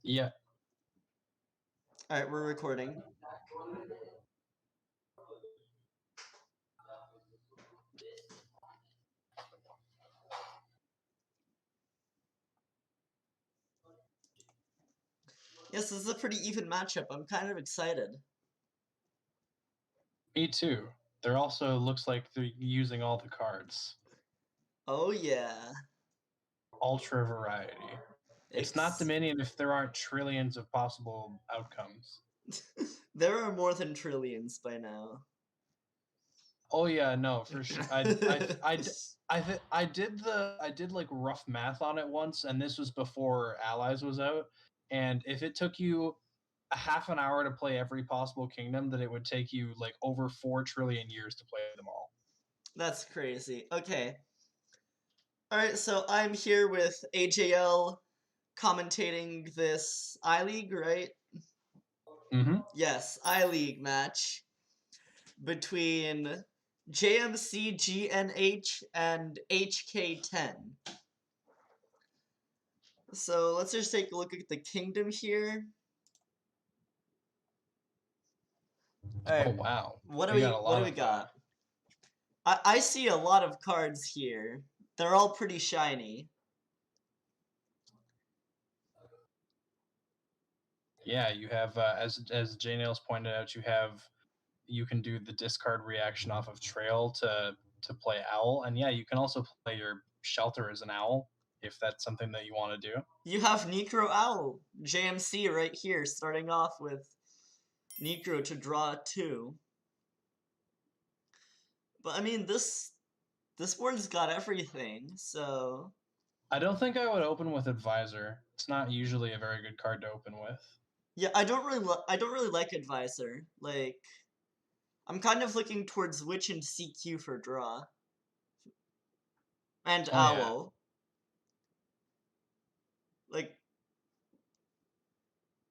Yeah. Alright, we're recording. Yes, this is a pretty even matchup. I'm kind of excited. Me too. There also looks like they're using all the cards. Oh yeah. Ultra variety. It's not Dominion if there aren't trillions of possible outcomes. There are more than trillions by now. Oh yeah, no, for sure. I did like rough math on it once, and this was before Allies was out. And if it took you a half an hour to play every possible kingdom, then it would take you like over 4 trillion years to play them all. That's crazy. Okay. Alright, so I'm here with AJL commentating this I-League, right? Mm-hmm. Yes, I-League match between jmcgnh and hk10. So let's just take a look at the kingdom here. Alright, Oh wow, what do we got a we lot of. got? I see a lot of cards here. They're all pretty shiny. Yeah, you have as J Nails pointed out, you can do the discard reaction off of Trail to play Owl, and yeah, you can also play your Shelter as an Owl if that's something that you want to do. You have Necro Owl, JMC right here, starting off with Necro to draw 2. But I mean, this board's got everything, so I don't think I would open with Advisor. It's not usually a very good card to open with. yeah, I don't really like Advisor. Like, I'm kind of looking towards Witch and CQ for draw. And Oh yeah, Owl. Like,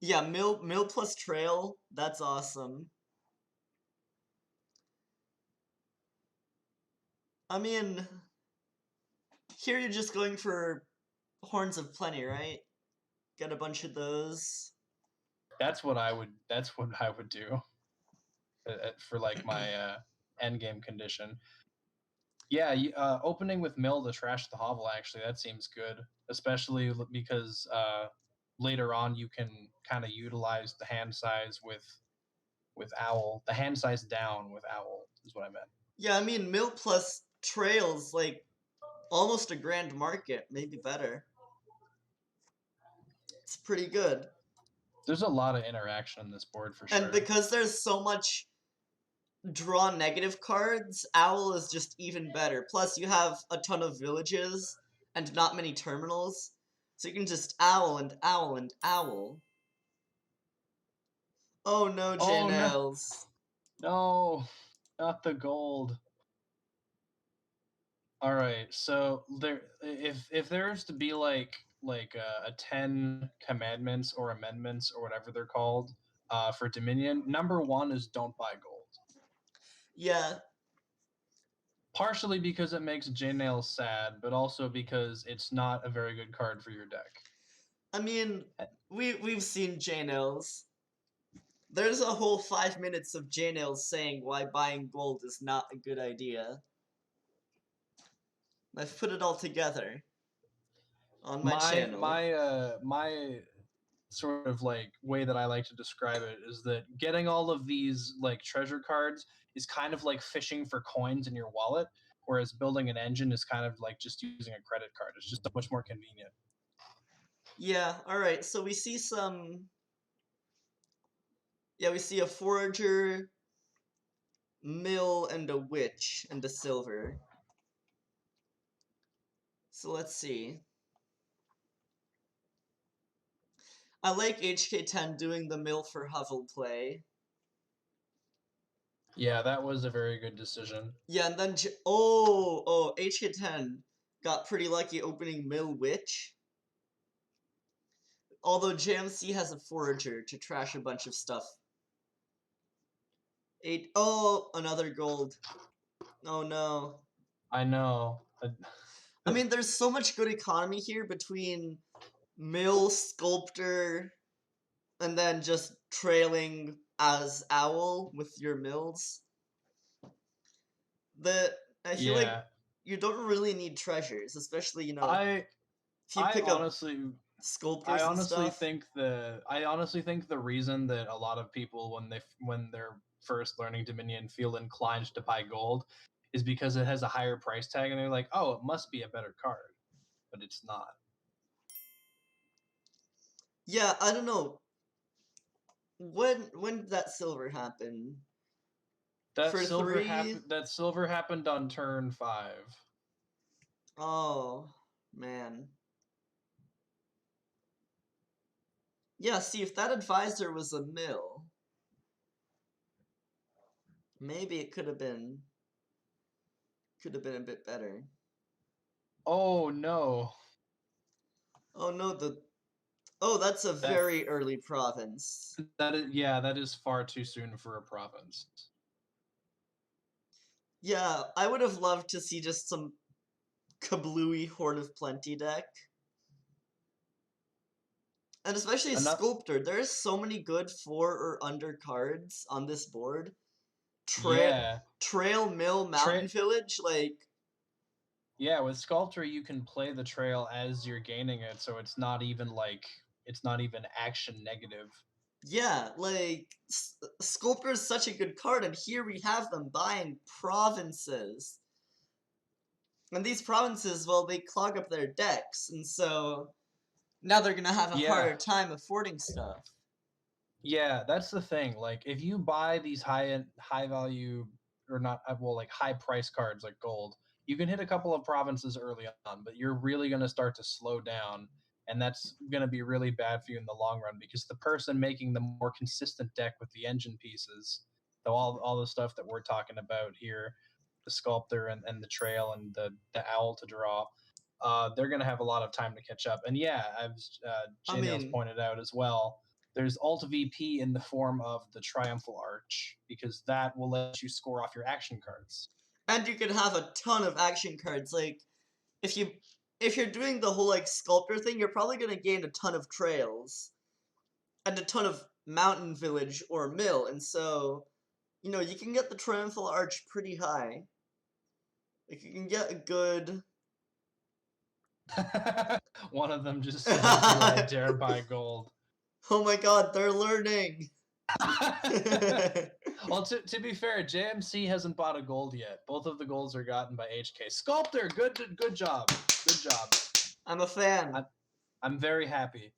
yeah, Mill plus Trail, that's awesome. I mean, here you're just going for Horns of Plenty, right? Get a bunch of those. that's what I would. That's what I would do for like my end game condition. Yeah, opening with Mill to trash the hovel, actually, that seems good, especially because later on you can kind of utilize the hand size with Owl. The hand size down with Owl is what I meant. Yeah, I mean, Mill plus Trail's like almost a grand market, maybe better. It's pretty good. There's a lot of interaction on this board for And sure. because there's so much draw negative cards, Owl is just even better. Plus, you have a ton of villages and not many terminals, so you can just Owl and Owl and Owl. Oh no, Oh no, JNLs. no, not the gold. All right, so if there's to be like a 10 commandments or amendments or whatever they're called for Dominion, number one is don't buy gold. Yeah, Partially because it makes J-Nail sad, but also because it's not a very good card for your deck. I mean, we've seen JNLs. There's a whole 5 minutes of JNLs saying why buying gold is not a good idea. I've put it all together on my channel. My sort of like way that I like to describe it is that getting all of these like treasure cards is kind of like fishing for coins in your wallet, whereas building an engine is kind of like just using a credit card. It's just much more convenient. Yeah, alright, so we see some... Yeah, we see a forager, mill, and a witch, and a silver. So let's see. I like HK10 doing the mill for hovel play. Yeah, that was a very good decision. Yeah, and then HK10 got pretty lucky opening mill witch. Although JMC has a forager to trash a bunch of stuff. Another gold. Oh no. I know. I mean, there's so much good economy here between mill, sculptor, and then just trailing as Owl with your mills. I feel like Yeah, you don't really need treasures, especially, I if you I pick up honestly I sculptors and honestly stuff. think the reason that a lot of people when they're first learning Dominion feel inclined to buy gold is because it has a higher price tag and they're like, "Oh, it must be a better card." But it's not. Yeah, I don't know. When did that silver happen? For 3? That silver happened on turn 5. Oh, man. Yeah, see, if that advisor was a mill, maybe it could have been a bit better. Oh no. Oh no, that's a That very early province. that is far too soon for a province. Yeah, I would have loved to see just some kablooey Horn of Plenty deck. And especially Enough. Sculptor. There's so many good 4 or under cards on this board. Yeah. Trail Mill Mountain Tra- Village, like, yeah, with Sculptor you can play the trail as you're gaining it, so it's not even action negative. yeah, like, Sculptor is such a good card, and here we have them buying provinces. And these provinces, well, they clog up their decks, and so now they're gonna have a Yeah. harder time affording stuff. Yeah, that's the thing. Like, if you buy these high value or not, like high price cards like gold, you can hit a couple of provinces early on, but you're really going to start to slow down, and that's going to be really bad for you in the long run because the person making the more consistent deck with the engine pieces, so all the stuff that we're talking about here, the sculptor and the trail and the owl to draw, they're going to have a lot of time to catch up. And yeah, as I J-Nails mean, pointed out as well, there's alt VP in the form of the Triumphal Arch because that will let you score off your action cards. and you can have a ton of action cards. Like, if you're doing the whole like sculptor thing, you're probably gonna gain a ton of trails and a ton of mountain village or mill, and so you can get the triumphal arch pretty high. Like you can get a good. One of them just said, "Do I dare buy gold?" Oh my God, they're learning. Well, to be fair, JMC hasn't bought a gold yet. Both of the golds are gotten by HK. Sculptor, good job, good job. I'm a fan. I'm very happy.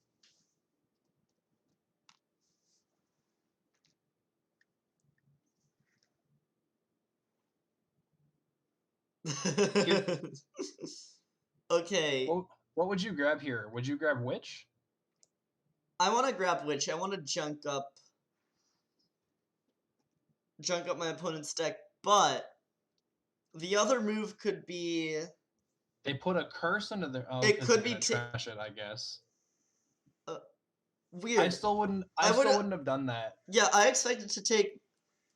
Okay. What would you grab here? Would you grab Witch? I want to grab Witch. I want to junk up my opponent's deck, but the other move could be. They put a curse into their. Oh, It because they're could be gonna trash it, I guess. Weird. I still wouldn't have done that. Yeah, I expected to take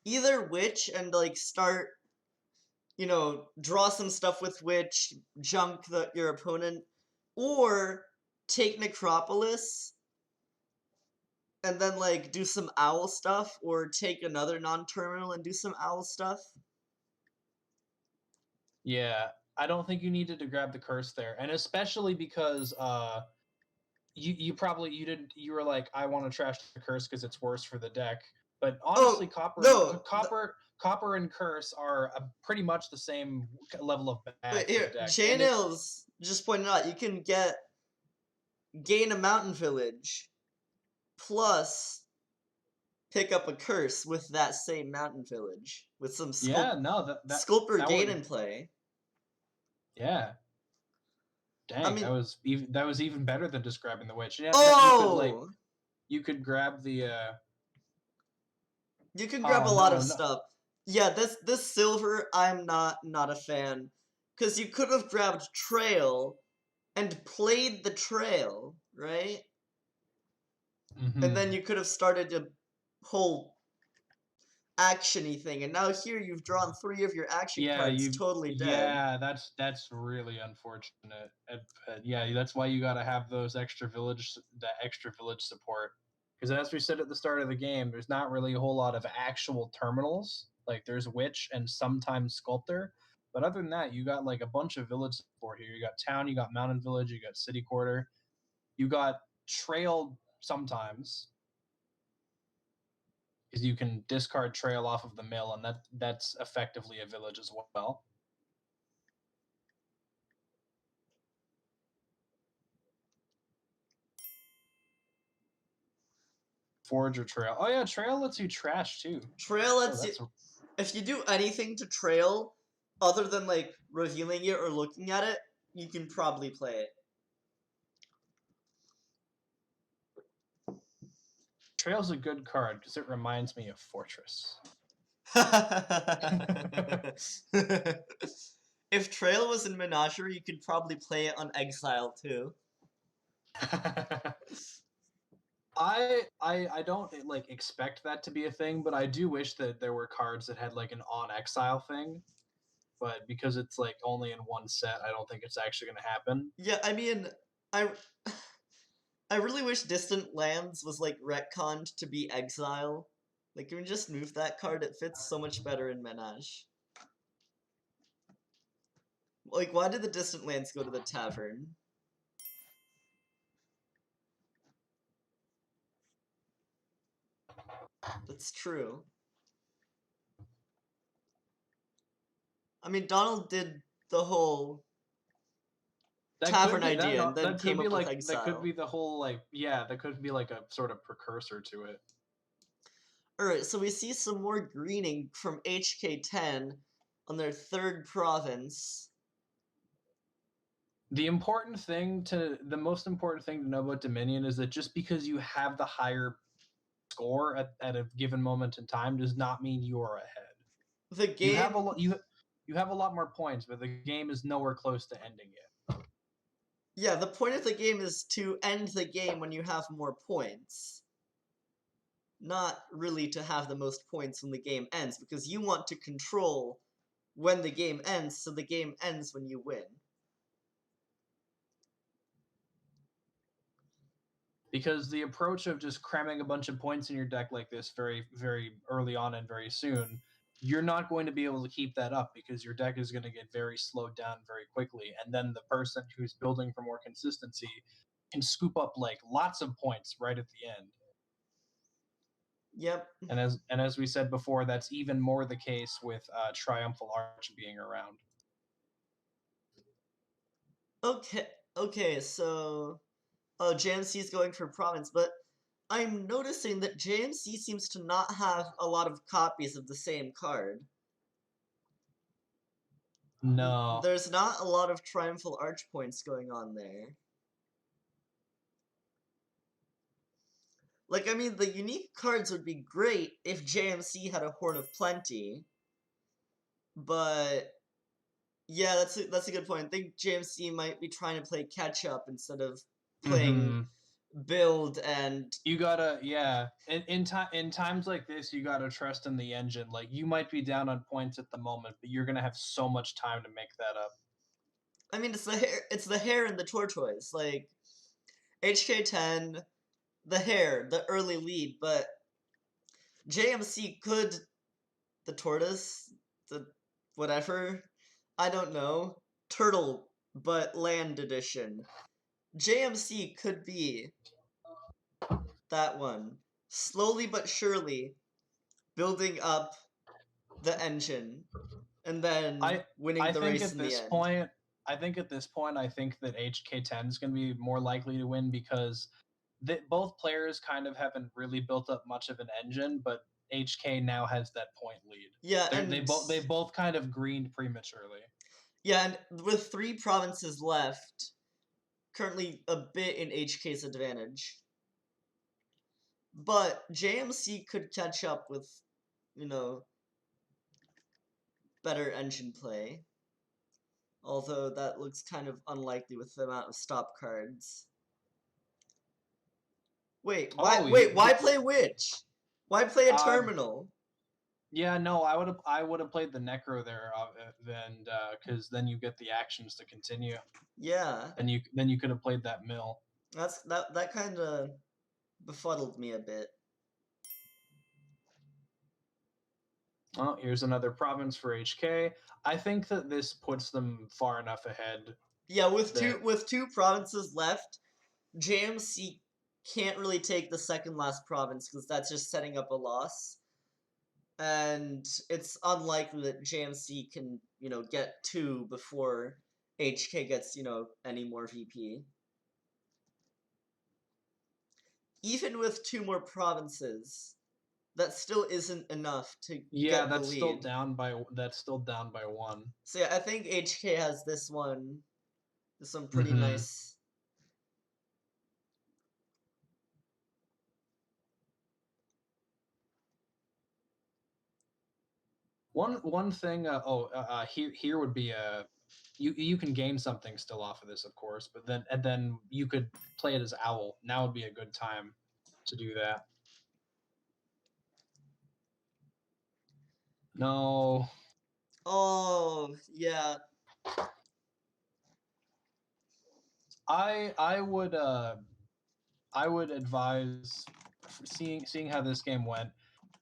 either Witch and like start, draw some stuff with Witch, junk your opponent, or take Necropolis and then like do some owl stuff, or take another non-terminal and do some owl stuff. Yeah, I don't think you needed to grab the curse there, and especially because you probably you were like, I want to trash the curse because it's worse for the deck. But honestly, copper and curse are pretty much the same level of bad But for here, the deck. J-Nails just pointed out you can gain a mountain village plus pick up a curse with that same mountain village with some Sculptor gain in play. Yeah. Dang, I mean, that was even better than just grabbing the witch. Yeah, you could grab the. You can grab a lot of stuff. Yeah, this silver, I'm not a fan, because you could have grabbed Trail and played the Trail, right? Mm-hmm. And then you could have started a whole action-y thing, and now here you've drawn 3 of your action cards totally dead. Yeah, that's really unfortunate. Yeah, that's why you gotta have that extra village support. Because as we said at the start of the game, there's not really a whole lot of actual terminals. Like there's Witch and sometimes Sculptor. But other than that, you got like a bunch of villages for here. You got town, you got mountain village, you got city quarter, you got trail sometimes. Because you can discard trail off of the mill, and that's effectively a village as well. Forge or trail. Oh yeah, trail lets you trash too. Trail lets you. If you do anything to trail, other than like reviewing it or looking at it, you can probably play it. Trail's a good card because it reminds me of Fortress. If Trail was in Menagerie, you could probably play it on Exile too. I don't like expect that to be a thing, but I do wish that there were cards that had like an on exile thing. But because it's like only in one set, I don't think it's actually going to happen. Yeah, I mean, I really wish Distant Lands was like retconned to be Exile. Like, can we just move that card? It fits so much better in Menage. Like, why did the Distant Lands go to the tavern? That's true. I mean, Donald did the whole tavern idea and then came up with Exile. That could be the whole, like, yeah, that could be like a sort of precursor to it. Alright, so we see some more greening from hk10 on their third province. The most important thing to know about Dominion is that just because you have the higher score at a given moment in time does not mean you are ahead. The game you have a lot more points, but the game is nowhere close to ending yet. Yeah, the point of the game is to end the game when you have more points. Not really to have the most points when the game ends, because you want to control when the game ends, so the game ends when you win. Because the approach of just cramming a bunch of points in your deck like this very, very early on and very soon, you're not going to be able to keep that up because your deck is going to get very slowed down very quickly. And then the person who's building for more consistency can scoop up like lots of points right at the end. Yep. And as we said before, that's even more the case with Triumphal Arch being around. Okay, so JMC is going for province, but I'm noticing that JMC seems to not have a lot of copies of the same card. No. There's not a lot of Triumphal Arch points going on there. Like, I mean, the unique cards would be great if JMC had a Horn of Plenty. But, yeah, that's a good point. I think JMC might be trying to play catch-up instead of playing build and... You gotta, yeah. In times like this, you gotta trust in the engine. Like, you might be down on points at the moment, but you're gonna have so much time to make that up. I mean, it's the hare and the tortoise. Like, HK10... the hare, the early lead, but JMC could, the tortoise, the whatever, I don't know, turtle, but land edition. JMC could be that one. Slowly but surely, building up the engine, and then winning the race in the end. I think at this point, I think that HK10 is going to be more likely to win because both players kind of haven't really built up much of an engine, but HK now has that point lead. Yeah, they both kind of greened prematurely. Yeah, and with 3 provinces left, currently a bit in HK's advantage. But JMC could catch up with, you know, better engine play. Although that looks kind of unlikely with the amount of stop cards. Wait, why play Witch? Why play a terminal? Yeah, no, I would have played the Necro there, and because then you get the actions to continue. Yeah. Then you could have played that mill. That kind of befuddled me a bit. Oh, here's another province for HK. I think that this puts them far enough ahead. Yeah, with that... two provinces left, JMC can't really take the second last province because that's just setting up a loss. And it's unlikely that JMC can, get 2 before HK gets, any more VP. Even with 2 more provinces, that still isn't enough to get the lead. That's still down by 1. So yeah, I think HK has this one pretty nice. One thing. Here would be a. You can gain something still off of this, of course, but then you could play it as Owl. Now would be a good time to do that. No. Oh yeah. I would advise seeing how this game went.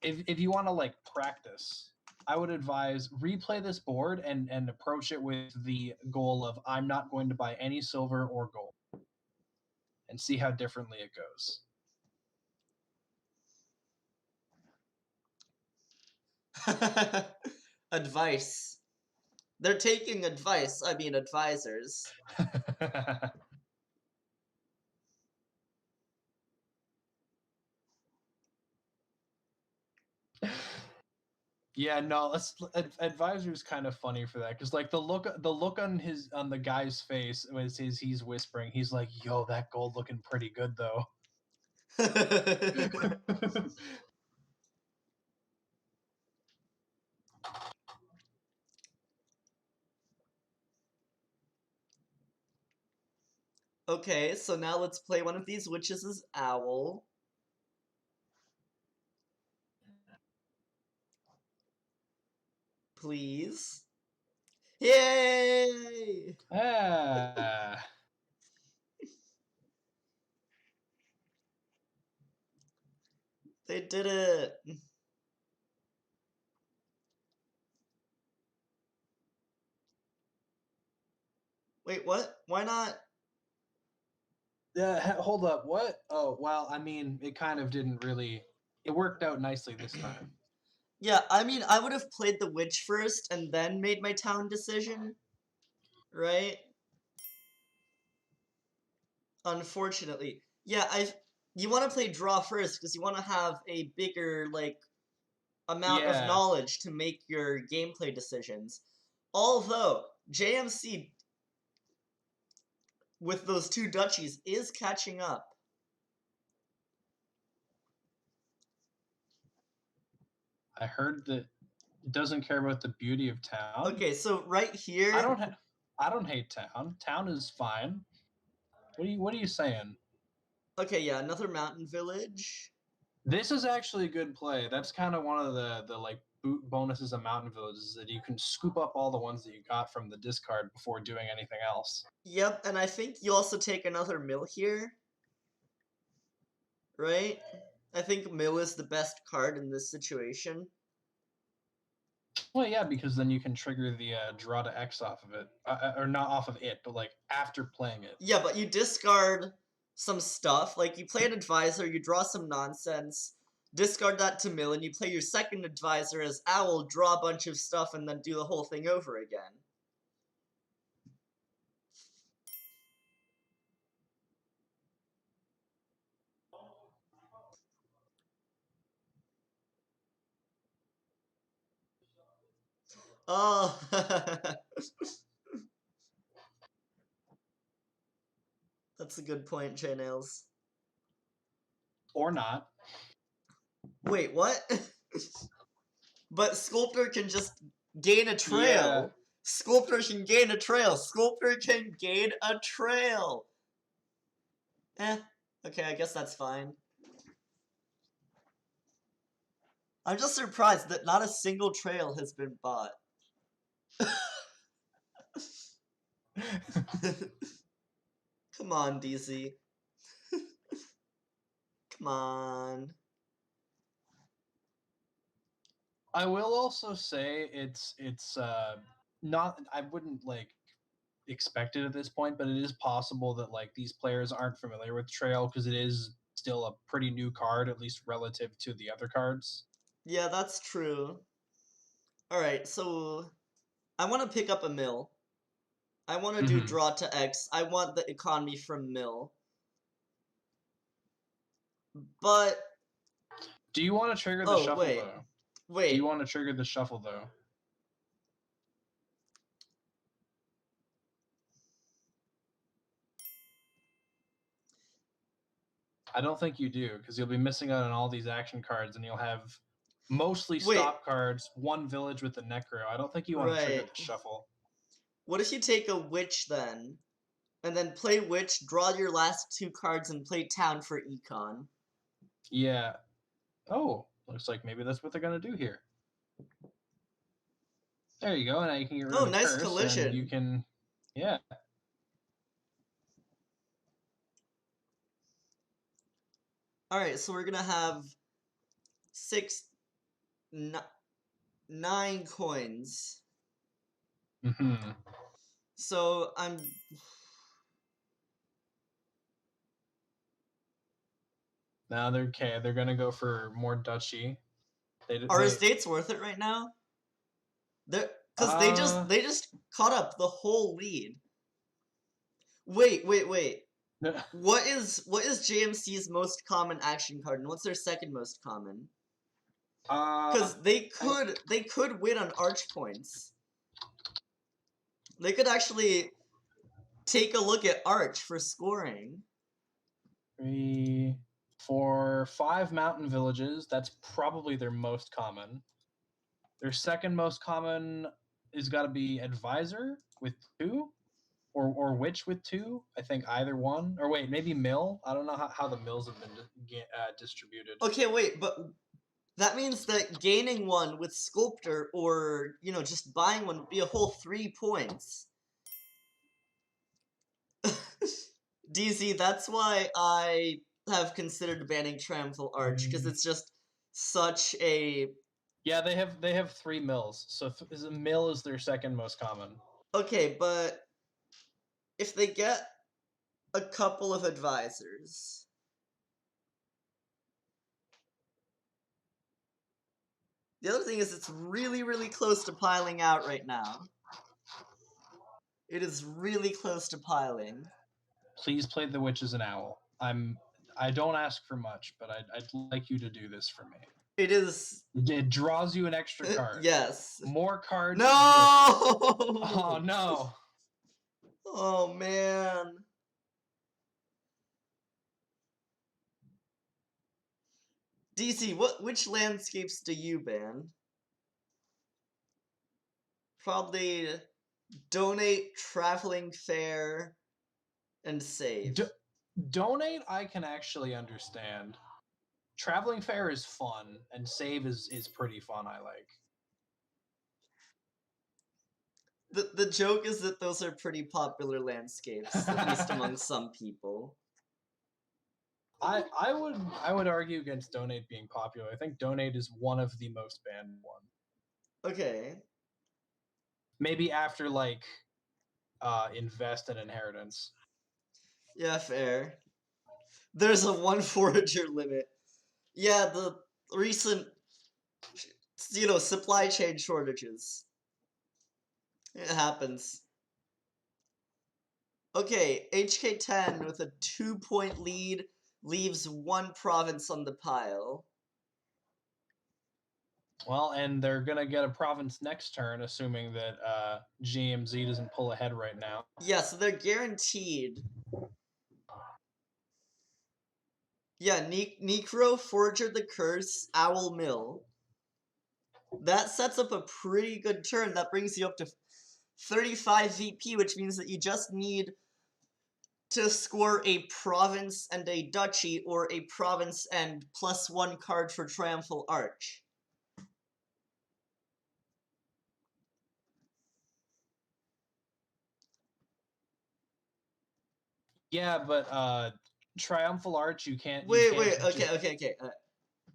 If you want to like practice, I would advise replay this board and approach it with the goal of I'm not going to buy any silver or gold, and see how differently it goes. Advice. They're taking advice. I mean, advisors. Yeah, no, advisor's kind of funny for that because like the look on the guy's face was he's whispering. He's like, "Yo, that gold looking pretty good though." Okay, so now let's play one of these witches as Owl. Please. Yay! Ah. They did it! Wait, what? Why not? Hold up. What? Oh, well, I mean, it kind of didn't really. It worked out nicely this time. Yeah, I mean, I would have played the witch first and then made my town decision, right? Unfortunately. Yeah, you want to play draw first because you want to have a bigger, like, amount of Yeah. knowledge to make your gameplay decisions. Although, JMC, with those 2 duchies, is catching up. I heard that it doesn't care about the beauty of town. Okay, so right here... I don't hate town. Town is fine. What are you saying? Okay, yeah, another mountain village. This is actually a good play. That's kind of one of the like boot bonuses of mountain villages, that you can scoop up all the ones that you got from the discard before doing anything else. Yep, and I think you also take another mill here. Right? I think mill is the best card in this situation. Well, yeah, because then you can trigger the draw to X off of it. Or not off of it, but like after playing it. Yeah, but you discard some stuff. Like, you play an advisor, you draw some nonsense, discard that to mill, and you play your second advisor as Owl, draw a bunch of stuff, and then do the whole thing over again. Oh, that's a good point, J-Nails. Or not. Wait, what? But Sculptor can just gain a trail. Yeah. Sculptor can gain a trail. Sculptor can gain a trail. Okay, I guess that's fine. I'm just surprised that not a single trail has been bought. Come on, DZ. Come on. I will also say it's not. I wouldn't like expect it at this point, but it is possible that like these players aren't familiar with Trail because it is still a pretty new card, at least relative to the other cards. Yeah, that's true. Alright, so I want to pick up a mill. I want to do Mhm. draw to X. I want the economy from mill. But, Do you want to trigger the oh, shuffle though? Do you wait. want to trigger the shuffle though? I don't think you do because you'll be missing out on all these action cards, and you'll have mostly Wait, stop cards, one village with the necro. I don't think you want to trigger right. the shuffle. What if you take a witch then? And then play witch, draw your last 2 cards, and play town for econ. Yeah. Oh, looks like maybe that's what they're gonna do here. There you go. Now you can get rid Oh, of a nice curse, and you collision. can, yeah. Alright, so we're gonna have 9 coins. Mm-hmm. So I'm... Now they're okay. They're gonna go for more duchy. Are estates worth it right now? Because they just caught up the whole lead. Wait. What is JMC's most common action card, and what's their second most common? Because they could win on arch points. They could actually take a look at arch for scoring. 3, 4, 5 mountain villages. That's probably their most common. Their second most common is got to be advisor with 2, or witch with 2. I think either one. Or wait, maybe mill. I don't know how the mills have been distributed. Okay, wait, but that means that gaining one with sculptor, or just buying one, would be a whole 3 points. DZ, that's why I have considered banning Triumphal Arch, because it's just such a... Yeah, they have 3 mills. So a mill is their second most common. Okay, but if they get a couple of advisors... The other thing is it's really, really close to piling out right now. It is really close to piling. Please play the witch as an owl. I don't ask for much, but I'd like you to do this for me. It is... It draws you an extra card. Yes. More cards. No! Oh no. Oh man. DC, which landscapes do you ban? Probably donate, traveling fair, and save. Donate I can actually understand. Traveling fair is fun, and save is pretty fun, I like. The joke is that those are pretty popular landscapes, at least among some people. I would argue against donate being popular. I think donate is one of the most banned one. Okay. Maybe after like invest and inheritance. Yeah, fair. There's a 1 forager limit. Yeah, the recent, supply chain shortages. It happens. Okay, hk10 with a 2-point lead leaves 1 province on the pile. Well, and they're gonna get a province next turn, assuming that GMZ doesn't pull ahead right now. Yeah, so they're guaranteed. Yeah, Necro, Forager the Curse, Owl Mill. That sets up a pretty good turn. That brings you up to 35 VP, which means that you just need to score a province and a duchy, or a province and +1 card for Triumphal Arch. Yeah, but Triumphal Arch, you can't. Wait, okay.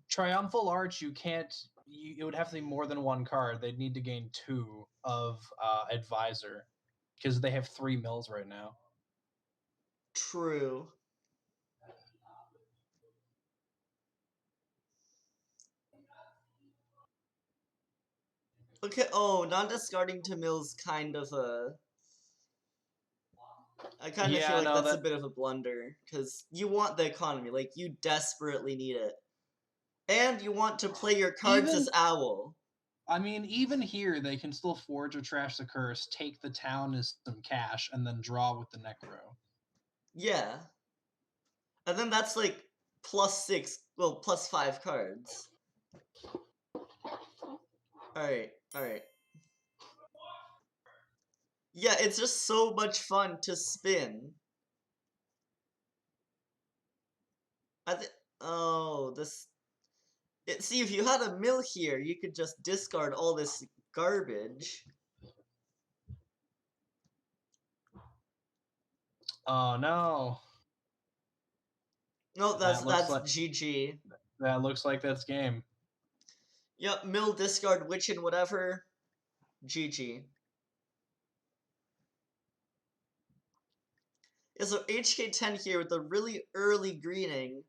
Triumphal Arch, you can't. It would have to be more than one card. They'd need to gain 2 of Advisor, because they have 3 mills right now. True. Okay, oh, not discarding to mill's kind of a... I kind of feel like that's a bit of a blunder, because you want the economy, like, you desperately need it. And you want to play your cards as Owl. I mean, even here, they can still forge or trash the curse, take the town as some cash, and then draw with the Necro. Yeah. And then that's like +6, well, +5 cards. Alright. Yeah, it's just so much fun to spin. See, if you had a mill here, you could just discard all this garbage. Oh no. No, that's GG. That looks like that's game. Yep, mill, discard, witch, and whatever. GG. Yeah, so hk10 here with a really early greening,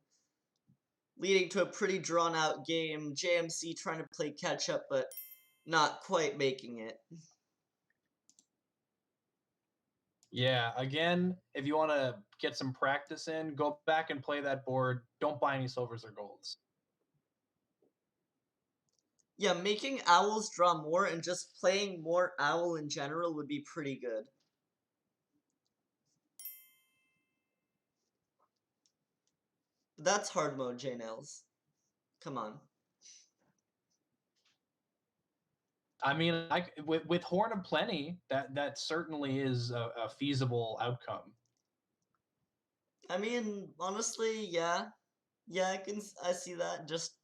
leading to a pretty drawn-out game. JMC trying to play catch-up, but not quite making it. Yeah, again, if you want to get some practice in, go back and play that board. Don't buy any silvers or golds. Yeah, making owls draw more and just playing more owl in general would be pretty good. That's hard mode, J-Nails. Come on. I mean, with Horn of Plenty, that certainly is a feasible outcome. I mean, honestly, yeah. Yeah, I see that. Just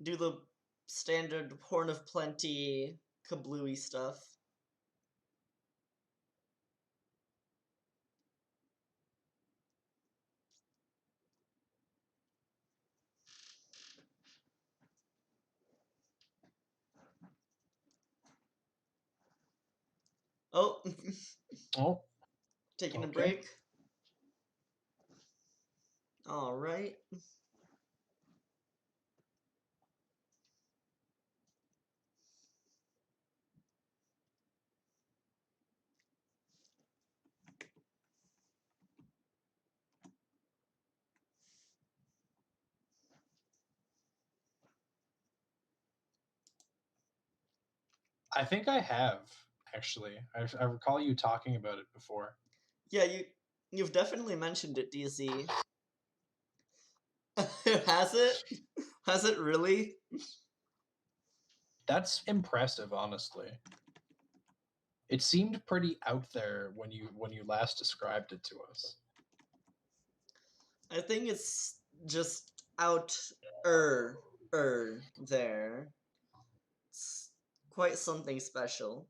do the standard Horn of Plenty, kablooey stuff. Oh. Oh. Taking a break. All right. I think I have, actually. I recall you talking about it before. Yeah, you've definitely mentioned it, DZ. Has it? Has it really? That's impressive, honestly. It seemed pretty out there when you last described it to us. I think it's just out there. It's quite something special.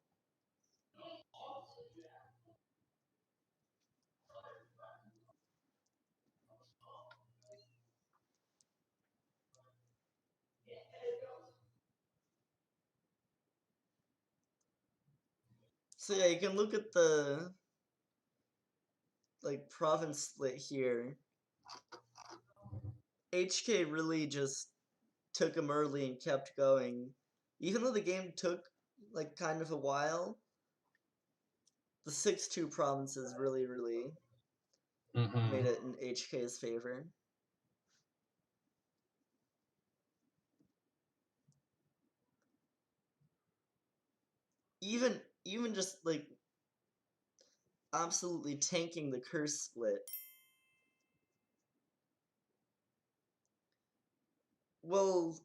So yeah, you can look at the province split here. HK really just took him early and kept going. Even though the game took kind of a while, the 6-2 provinces really made it in HK's favor. Even just absolutely tanking the curse split. Well,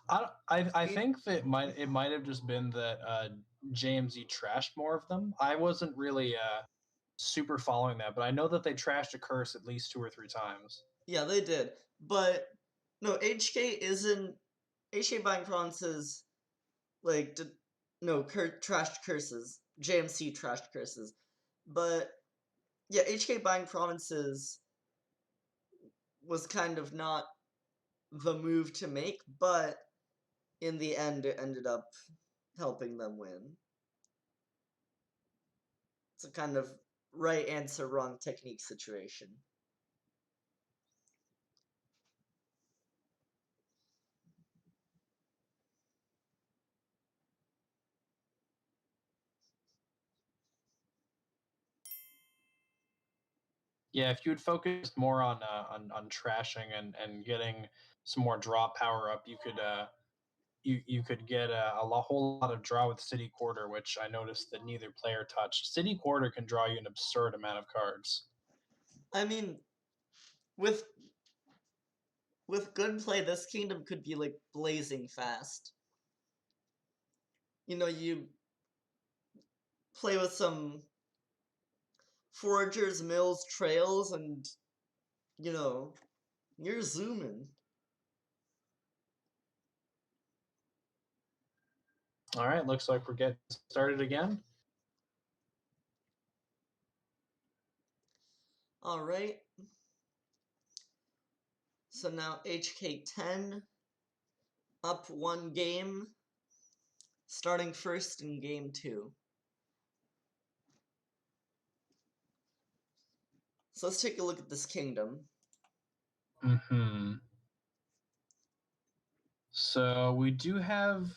I think that it might have just been that JMZ trashed more of them. I wasn't really super following that, but I know that they trashed a curse at least 2 or 3 times. Yeah, they did. But no, HK buying provinces trashed curses. JMC trashed curses. But yeah, HK buying provinces was kind of not the move to make, but in the end, it ended up helping them win. It's a kind of right answer, wrong technique situation. Yeah, if you would focus more on trashing and getting some more draw power up, you could you could get whole lot of draw with City Quarter, which I noticed that neither player touched. City Quarter can draw you an absurd amount of cards. I mean, with good play, this kingdom could be like blazing fast. You know, you play with some foragers, mills, trails, and you know, you're zooming. All right, looks like we're getting started again. All right. So now hk10 up one game, starting first in game 2. So let's take a look at this kingdom. So we do have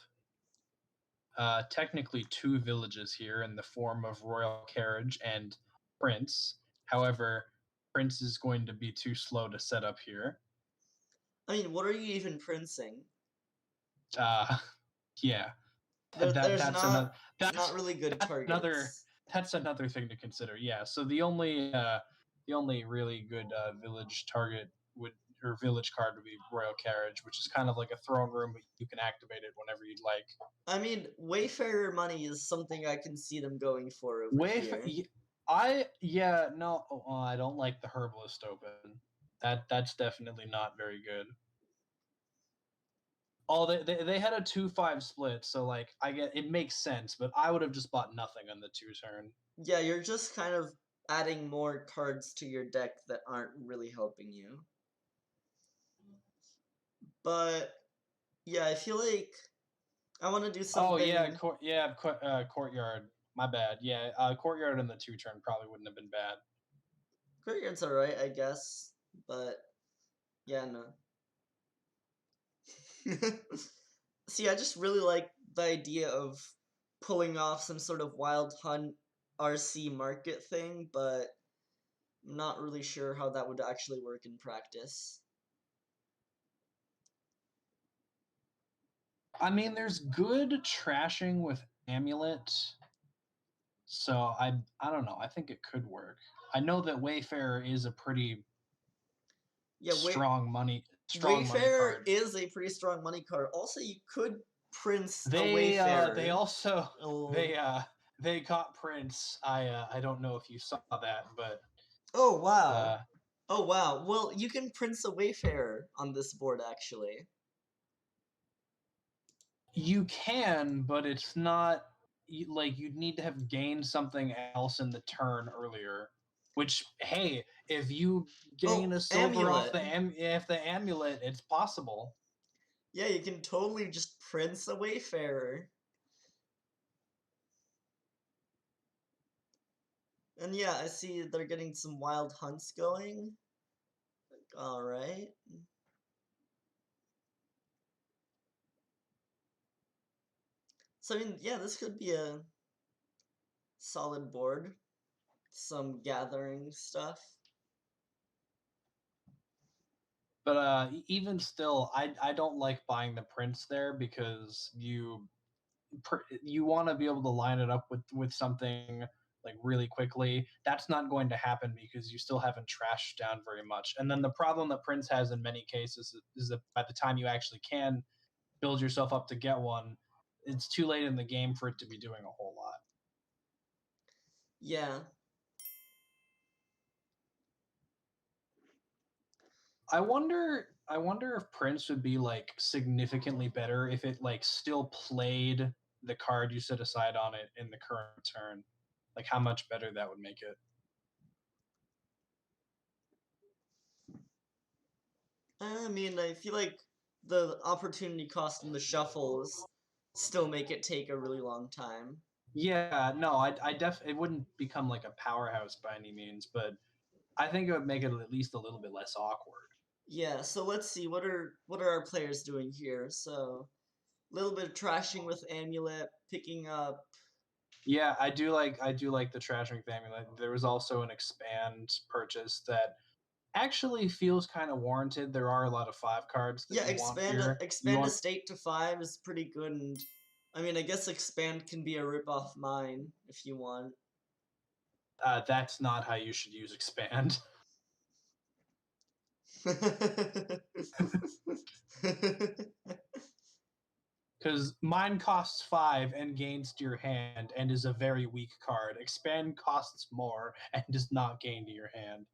technically two villages here in the form of Royal Carriage and Prince. However, Prince is going to be too slow to set up here. I mean, what are you even princing? Yeah, There's that's another not really good targets. that's another thing to consider. Yeah, so the only really good village target would or village card would be Royal Carriage, which is kind of like a throne room, but you can activate it whenever you'd like. I mean, Wayfarer money is something I can see them going for over here. I don't like the Herbalist open. That's definitely not very good. Oh, they had a 2-5 split, so like I get it makes sense, but I would have just bought nothing on the 2 turn. Yeah, you're just kind of adding more cards to your deck that aren't really helping you. But yeah, I feel like I want to do something. Oh yeah, Courtyard. My bad. Yeah, Courtyard in the 2 turn probably wouldn't have been bad. Courtyard's alright, I guess. But yeah, no. See, I just really like the idea of pulling off some sort of wild hunt RC market thing, but I'm not really sure how that would actually work in practice. I mean, there's good trashing with Amulet, so I don't know. I think it could work. I know that Wayfarer is a pretty strong money Wayfarer card. is a pretty strong money card. Also, you could Prince a They Wayfarer. they also Oh. they got Prince. I don't know if you saw that, but Oh wow. Oh wow. Well, you can Prince a Wayfarer on this board actually. You can, but it's not like you'd need to have gained something else in the turn earlier. Which, hey, if you gain a silver off the amulet, it's possible. Yeah, you can totally just Prince a Wayfarer. And yeah, I see they're getting some wild hunts going. All right. So I mean, yeah, this could be a solid board. Some gathering stuff. But even still, I don't like buying the Prince there because you want to be able to line it up with something like really quickly. That's not going to happen because you still haven't trashed down very much. And then the problem that Prince has in many cases is that by the time you actually can build yourself up to get one, it's too late in the game for it to be doing a whole lot. Yeah. I wonder if Prince would be like significantly better if it like still played the card you set aside on it in the current turn. Like how much better that would make it. I mean, I feel like the opportunity cost and the shuffles still make it take a really long time. Yeah, no, it wouldn't become like a powerhouse by any means, but I think it would make it at least a little bit less awkward. Yeah, so let's see, what are our players doing here? So, a little bit of trashing with Amulet, picking up. Yeah, I do like the trashing with amulet. There was also an expand purchase that actually feels kind of warranted. There are a lot of 5 cards that Yeah, you want expand here. You expand want estate to 5 is pretty good, and I mean, I guess expand can be a rip off mine if you want. that's not how you should use expand. Because mine costs 5 and gains to your hand and is a very weak card. Expand costs more and does not gain to your hand.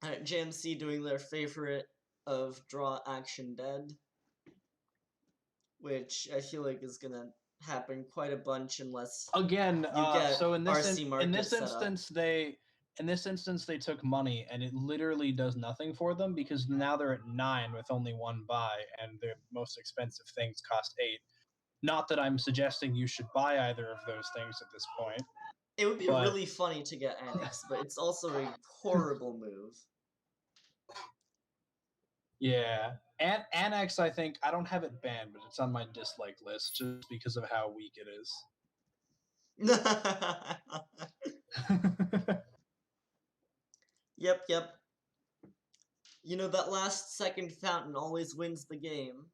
Alright, JMC doing their favorite of draw action dead, which I feel like is gonna happen quite a bunch unless Again, you get so RC market set up. in this instance they took money and it literally does nothing for them because now they're at 9 with only 1 buy and the most expensive things cost 8. Not that I'm suggesting you should buy either of those things at this point, It would be but really funny to get Annex, but it's also a horrible move. yeah. And Annex, I think I don't have it banned, but it's on my dislike list just because of how weak it is. Yep, yep. You know, that last second fountain always wins the game.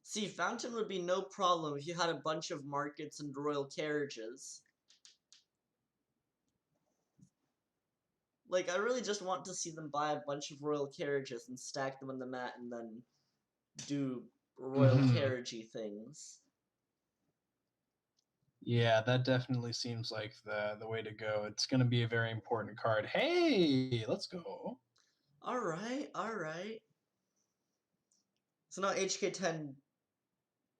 See, fountain would be no problem if you had a bunch of markets and royal carriages. Like, I really just want to see them buy a bunch of royal carriages and stack them on the mat and then do royal carriagey things. Yeah, that definitely seems like the way to go. It's going to be a very important card. Hey, let's go. Alright, alright. So now hk10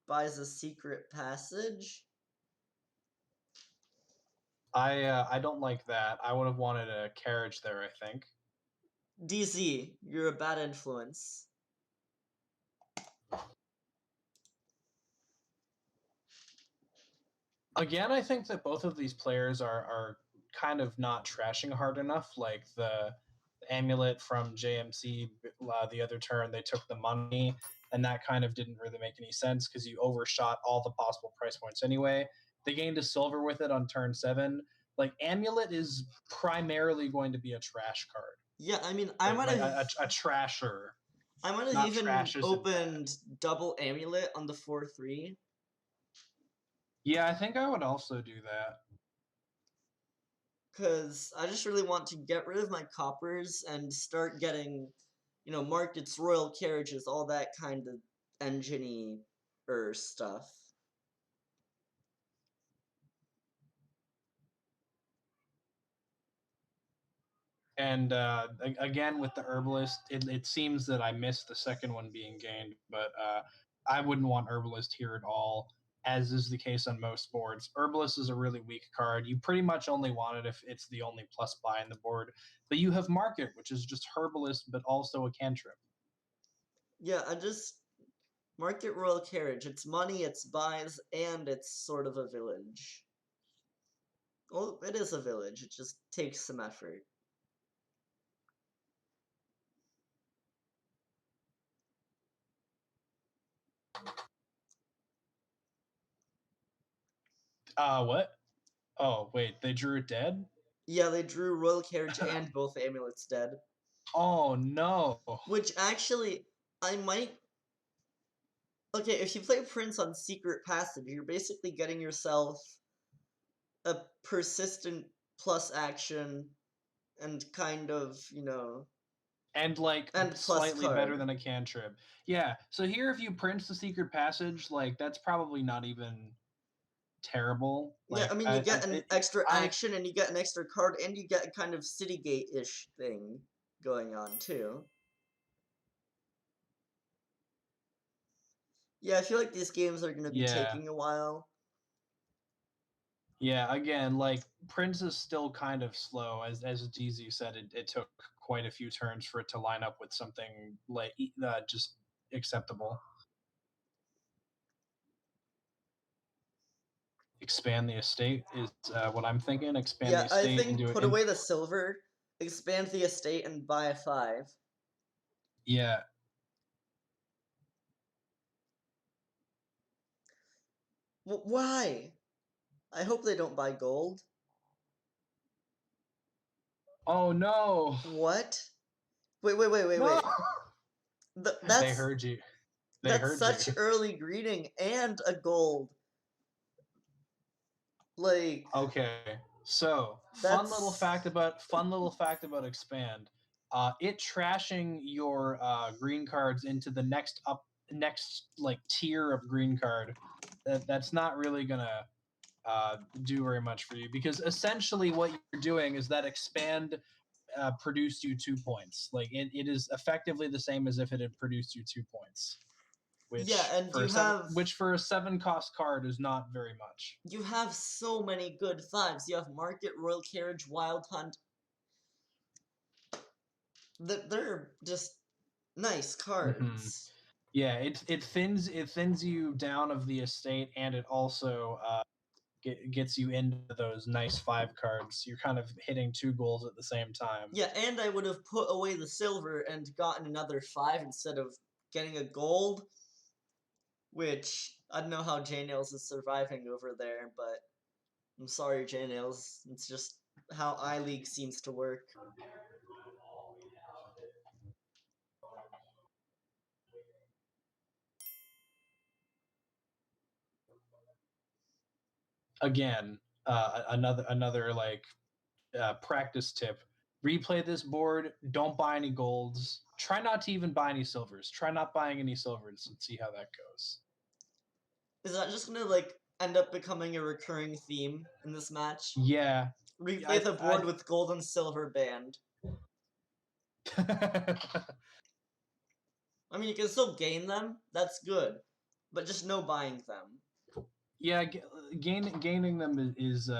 buys a secret passage. I don't like that. I would have wanted a carriage there, I think. DZ, you're a bad influence. Again, I think that both of these players are kind of not trashing hard enough. Like the amulet from JMC, the other turn they took the money, and that kind of didn't really make any sense because you overshot all the possible price points anyway. They gained a silver with it on turn 7. Like amulet is primarily going to be a trash card. Yeah, I mean, I might have a trasher. I might have Not even trash as in opened double amulet on the 4-3. Yeah, I think I would also do that. Because I just really want to get rid of my coppers and start getting, you know, markets, royal carriages, all that kind of engine-y stuff. And again, with the herbalist, it seems that I missed the second one being gained, but I wouldn't want herbalist here at all, as is the case on most boards. Herbalist is a really weak card. You pretty much only want it if it's the only plus buy in the board. But you have market, which is just herbalist, but also a cantrip. Yeah, I just market royal carriage. It's money, it's buys, and it's sort of a village. Well, it is a village. It just takes some effort. What? Oh, wait, they drew it dead? Yeah, they drew royal carriage and both amulets dead. Oh, no. Which actually, I might. Okay, if you play Prince on Secret Passage, you're basically getting yourself a persistent plus action and kind of, you know, And like and plus slightly better card. than a cantrip. Yeah. So here, if you print the secret passage, like that's probably not even terrible. Yeah, I Like mean, you get an extra I action and you get an extra card and you get a kind of City Gate-ish thing going on too. Yeah, I feel like these games are gonna be Yeah. taking a while. Yeah, again, like Prince is still kind of slow, as DZ said. It took quite a few turns for it to line up with something like just acceptable. Expand the estate is what I'm thinking. Expand the Yeah, I estate think into put in, away the silver, expand the estate, and buy a 5. yeah. Why? I hope they don't buy gold. Oh no, What? Wait, no! wait. Th- They that's heard you. They that's heard you. such early greeting and a gold. Like Okay, so that's fun little fact about expand. It trashing your green cards into the next like tier of green card. That's not really gonna do very much for you because essentially what you're doing is that expand produced you 2 points. Like it is effectively the same as if it had produced you 2 points, yeah, and which for a 7 cost card is not very much. you have so many good 5s. You have Market, Royal Carriage, Wild Hunt. They're just nice Mm-hmm. cards. Yeah, it thins you down of the estate, and it also gets you into those nice 5 cards. You're kind of hitting 2 goals at the same time. Yeah, and I would have put away the silver and gotten another 5 instead of getting a gold, which I don't know how J-Nails is surviving over there, but I'm sorry, J-Nails. It's just how iLeague seems to work. Again, another like practice tip: replay this board. Don't buy any golds. Try not to even buy any silvers. Try not buying any silvers and see how that goes. Is that just gonna, like, end up becoming a recurring theme in this match? Yeah, Replay the board I with gold and silver banned. I mean, you can still gain them, that's good, but just no buying them. yeah, gaining them is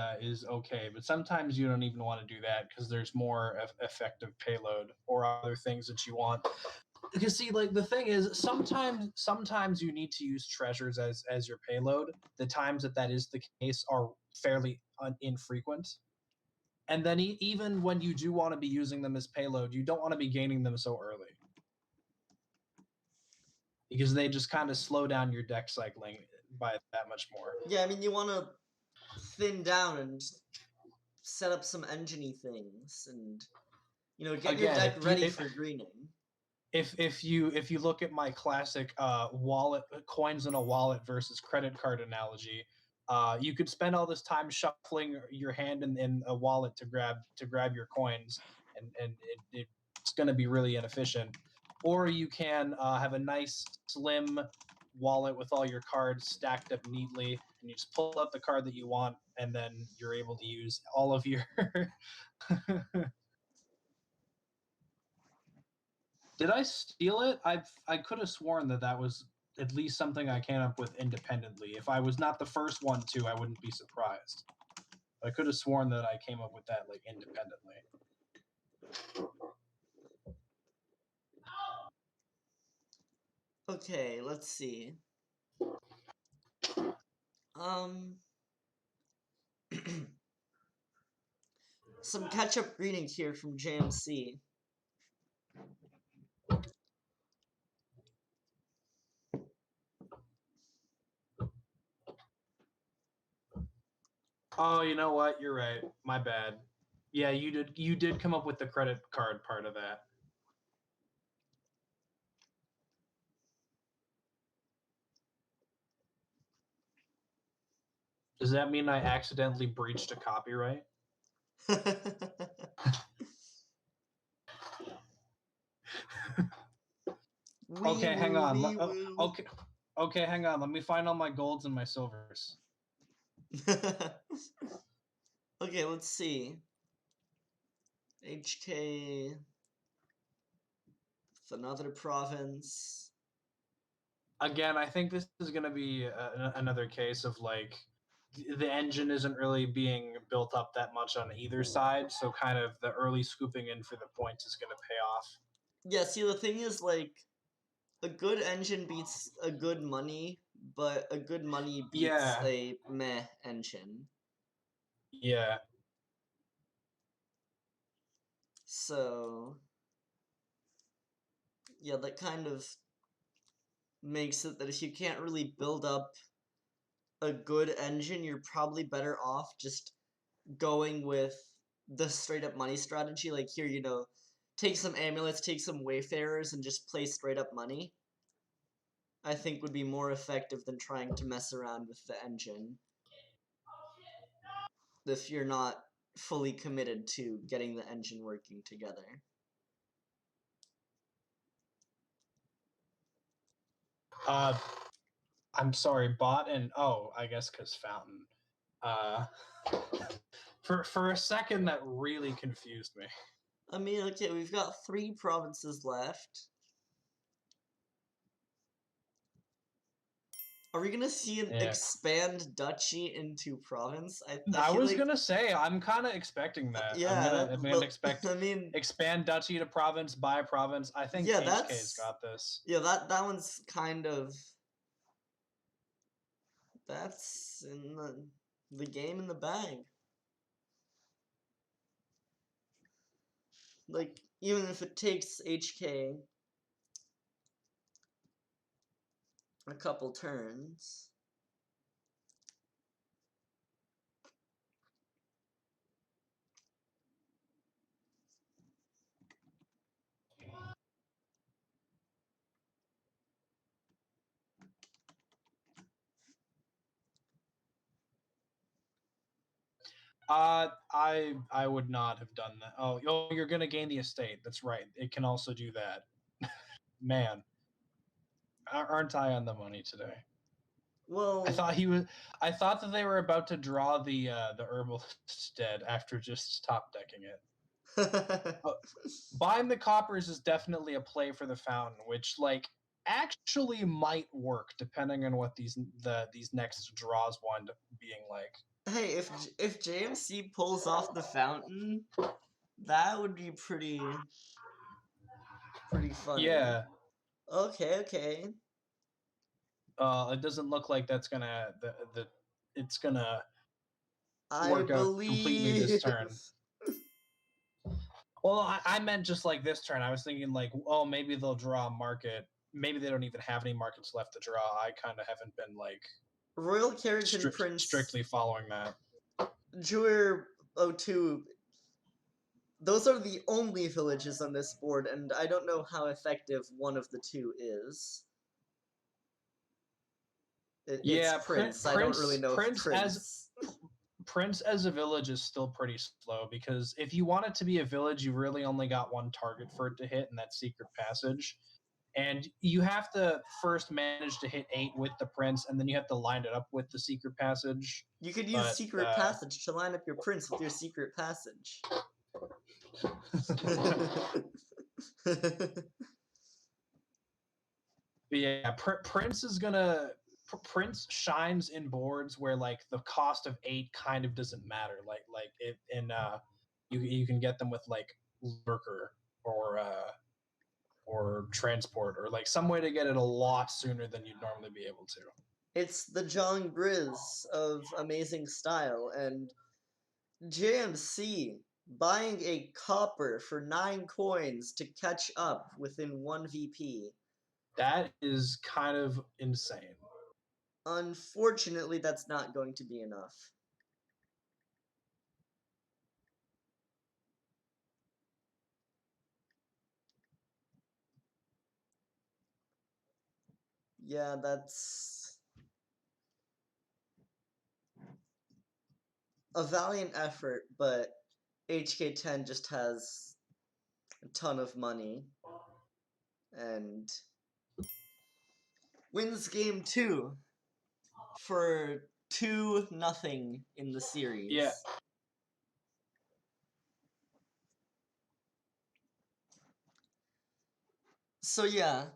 okay, but sometimes you don't even want to do that because there's more effective payload or other things that you want. Because see, like the thing is, sometimes you need to use treasures as your payload. The times that is the case are fairly infrequent. And then even when you do want to be using them as payload, you don't want to be gaining them so early because they just kind of slow down your deck cycling by that much more. Yeah, I mean, you want to thin down and set up some engine-y things and, get your Again, deck ready for greening. if you look at my classic wallet coins in a wallet versus credit card analogy, you could spend all this time shuffling your hand in a wallet to grab your coins, and it's going to be really inefficient. Or you can have a nice slim wallet with all your cards stacked up neatly, and you just pull out the card that you want, and then you're able to use all of your Did I steal it? I could have sworn that was at least something I came up with independently. If I was not the first one to, I wouldn't be surprised. I could have sworn that I came up with that like independently. Okay, let's see. Um, some catch-up greetings here from JMC. Oh, you know what? You're right. My bad. Yeah, you did come up with the credit card part of that. Does that mean I accidentally breached a copyright? Okay, hang on. We will. Okay, hang on. Let me find all my golds and my silvers. Okay, let's see. HK with another province. again, I think this is going to be another case of like the engine isn't really being built up that much on either side, so kind of the early scooping in for the points is going to pay off. Yeah, see, the thing is, like, a good engine beats a good money, but a good money beats Yeah. a meh engine. Yeah. So, yeah, that kind of makes it that if you can't really build up a good engine, you're probably better off just going with the straight up money strategy. Like here, take some amulets, take some wayfarers, and just play straight up money. I think would be more effective than trying to mess around with the engine if you're not fully committed to getting the engine working together. I'm sorry, bot and I guess because fountain. For a second, that really confused me. I mean, okay, we've got 3 provinces left. Are we gonna see an Yeah. expand duchy into province? I feel was like, gonna say I'm kind of expecting that. yeah, I'm gonna expect I mean, expand duchy to province by province. I think yeah, HK's got this. yeah, that one's kind of, that's in the game in the bag. Like, even if it takes HK a couple turns. I would not have done that. Oh, you're gonna gain the estate. That's right. It can also do that. Man, aren't I on the money today? Well, I thought that they were about to draw the herbalist dead after just top decking it. Buying the coppers is definitely a play for the fountain, which like actually might work depending on what these next draws wind up being like. hey, if JMC pulls off the fountain, that would be pretty funny. Yeah. Okay. It doesn't look like that's gonna it's gonna I work out completely believe. this turn. Well, I meant just like this turn. I was thinking like, oh, maybe they'll draw a market. Maybe they don't even have any markets left to draw. I kind of haven't been like Royal Carrington Prince strictly following that. Jewer 02. Those are the only villages on this board, and I don't know how effective one of the 2 is. It's Prince. I don't really know if Prince. Prince as a village is still pretty slow because if you want it to be a village, you really only got one target for it to hit, and that's Secret Passage. And you have to first manage to hit 8 with the Prince, and then you have to line it up with the Secret Passage. You could use Secret Passage to line up your Prince with your Secret Passage. But yeah, Prince shines in boards where like the cost of 8 kind of doesn't matter. Like it in you can get them with like lurker or transport or like some way to get it a lot sooner than you'd normally be able to. It's the John Grizz of amazing style, and JMC buying a copper for 9 coins to catch up within 1 VP. That is kind of insane. Unfortunately, that's not going to be enough. Yeah, that's a valiant effort, but HK10 just has a ton of money and wins game 2 for 2-0 in the series. Yeah. So yeah,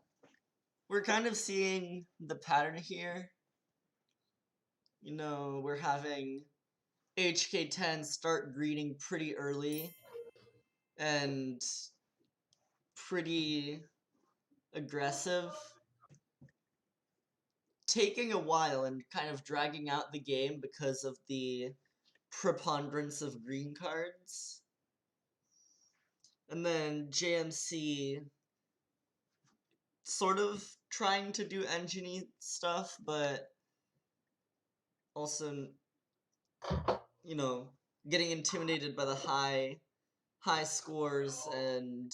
we're kind of seeing the pattern here. You know, we're having hk10 start greening pretty early and pretty aggressive, taking a while and kind of dragging out the game because of the preponderance of green cards. And then JMC sort of trying to do engine stuff, but also, you know, getting intimidated by the high scores and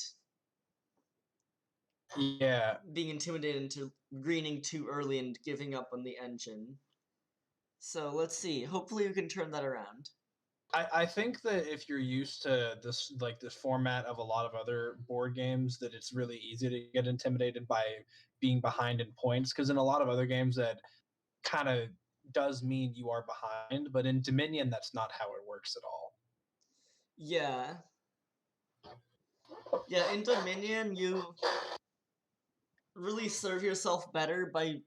Yeah, being intimidated into greening too early and giving up on the engine. So let's see. Hopefully we can turn that around. I think that if you're used to this format of a lot of other board games, that it's really easy to get intimidated by being behind in points, because in a lot of other games that kind of does mean you are behind, but in Dominion that's not how it works at all. Yeah. Yeah, in Dominion you really serve yourself better by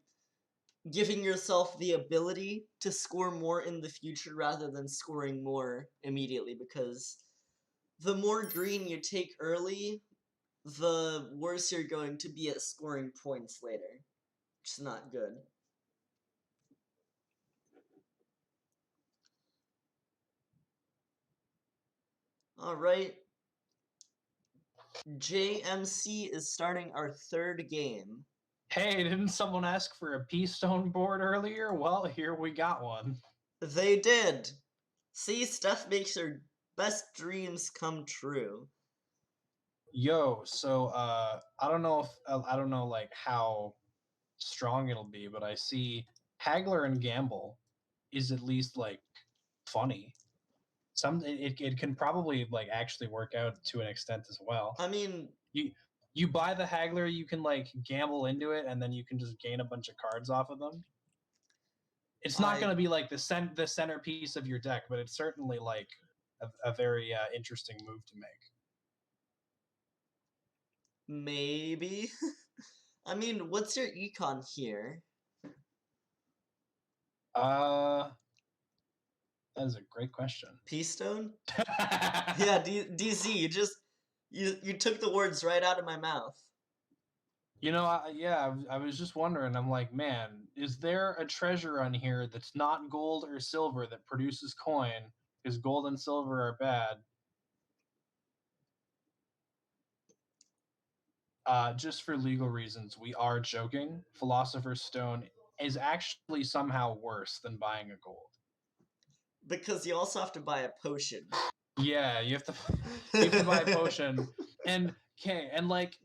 giving yourself the ability to score more in the future rather than scoring more immediately, because the more green you take early, the worse you're going to be at scoring points later, which is not good. Alright, JMC is starting our third game. Hey, didn't someone ask for a pea stone board earlier? Well, here we got one. They did! See, stuff makes your best dreams come true. Yo, so I don't know if I don't know like how strong it'll be, but I see Haggler and Gamble is at least like funny. It can probably like actually work out to an extent as well. I mean, You buy the Haggler, you can like gamble into it, and then you can just gain a bunch of cards off of them. It's not going to be like the centerpiece of your deck, but it's certainly like a very interesting move to make. maybe. I mean, what's your econ here? That is a great question. P-Stone? Yeah, DZ, you took the words right out of my mouth. You know, I was just wondering. I'm like, man, is there a treasure on here that's not gold or silver that produces coin? Because gold and silver are bad. Just for legal reasons, we are joking. Philosopher's Stone is actually somehow worse than buying a gold. Because you also have to buy a potion. Yeah, you have to buy a potion, and like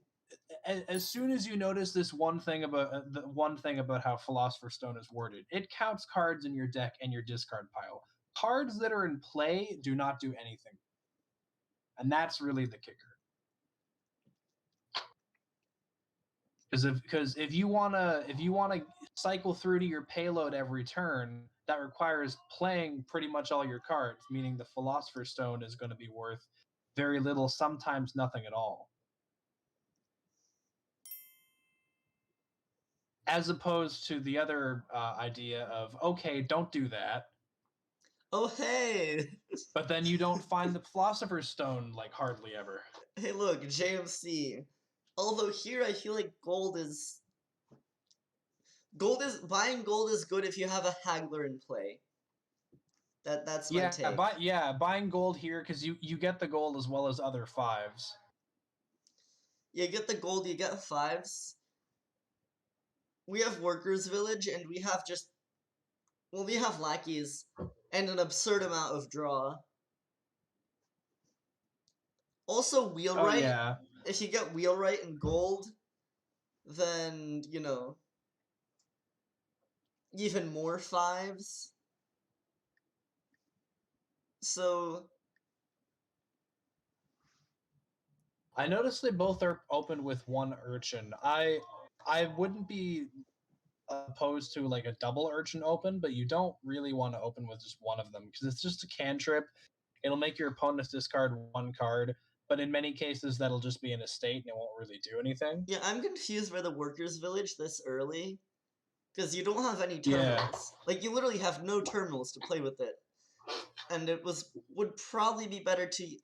as soon as you notice this one thing about the one thing about how Philosopher's Stone is worded, it counts cards in your deck and your discard pile. Cards that are in play do not do anything, and that's really the kicker. Because if you wanna cycle through to your payload every turn, that requires playing pretty much all your cards, meaning the Philosopher's Stone is going to be worth very little, sometimes nothing at all. As opposed to the other idea of, okay, don't do that. Oh, hey! But then you don't find the Philosopher's Stone like hardly ever. Hey, look, JMC. Although here I feel like buying gold is good if you have a Haggler in play. That's my take. Buying gold here because you get the gold as well as other fives. You get the gold, you get fives. We have Workers' Village, and we have we have lackeys and an absurd amount of draw. Also, wheelwright. Oh, yeah. If you get wheelwright and gold, then, you know, even more fives. So I noticed they both are open with one urchin. I wouldn't be opposed to like a double urchin open, but you don't really want to open with just one of them because it's just a cantrip. It'll make your opponents discard one card. but in many cases that'll just be an estate and it won't really do anything. Yeah, I'm confused by the workers' village this early, because you don't have any Yeah. terminals. Like, you literally have no terminals to play with it. And it would probably be better to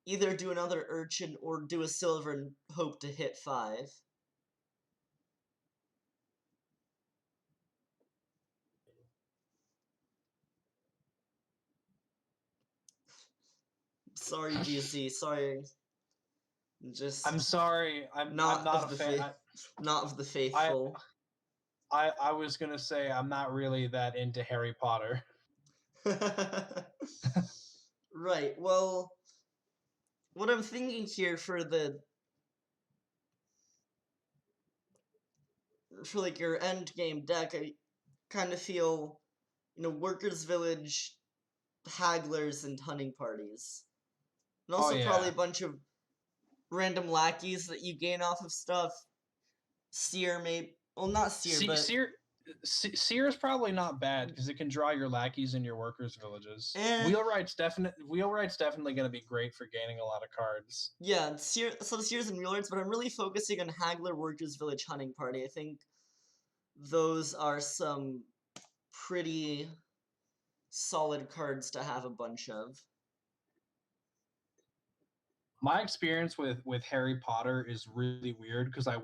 either do another urchin or do a silver and hope to hit 5. Sorry, GC. Sorry. Just I'm sorry. I'm not not of a the fan. not of the faithful. I was gonna say I'm not really that into Harry Potter. Right. Well, what I'm thinking here for like your end game deck, I kind of feel, workers' village, hagglers, and hunting parties, and Oh also probably yeah. a bunch of random lackeys that you gain off of stuff. Seer, maybe. Well, not Seer, but Seer is probably not bad because it can draw your lackeys in your workers' villages. eh, Wheelwright's definitely going to be great for gaining a lot of cards. yeah, Seer. So Seers and Wheelwrights, but I'm really focusing on Haggler, Workers' Village, Hunting Party. I think those are some pretty solid cards to have a bunch of. My experience with Harry Potter is really weird because I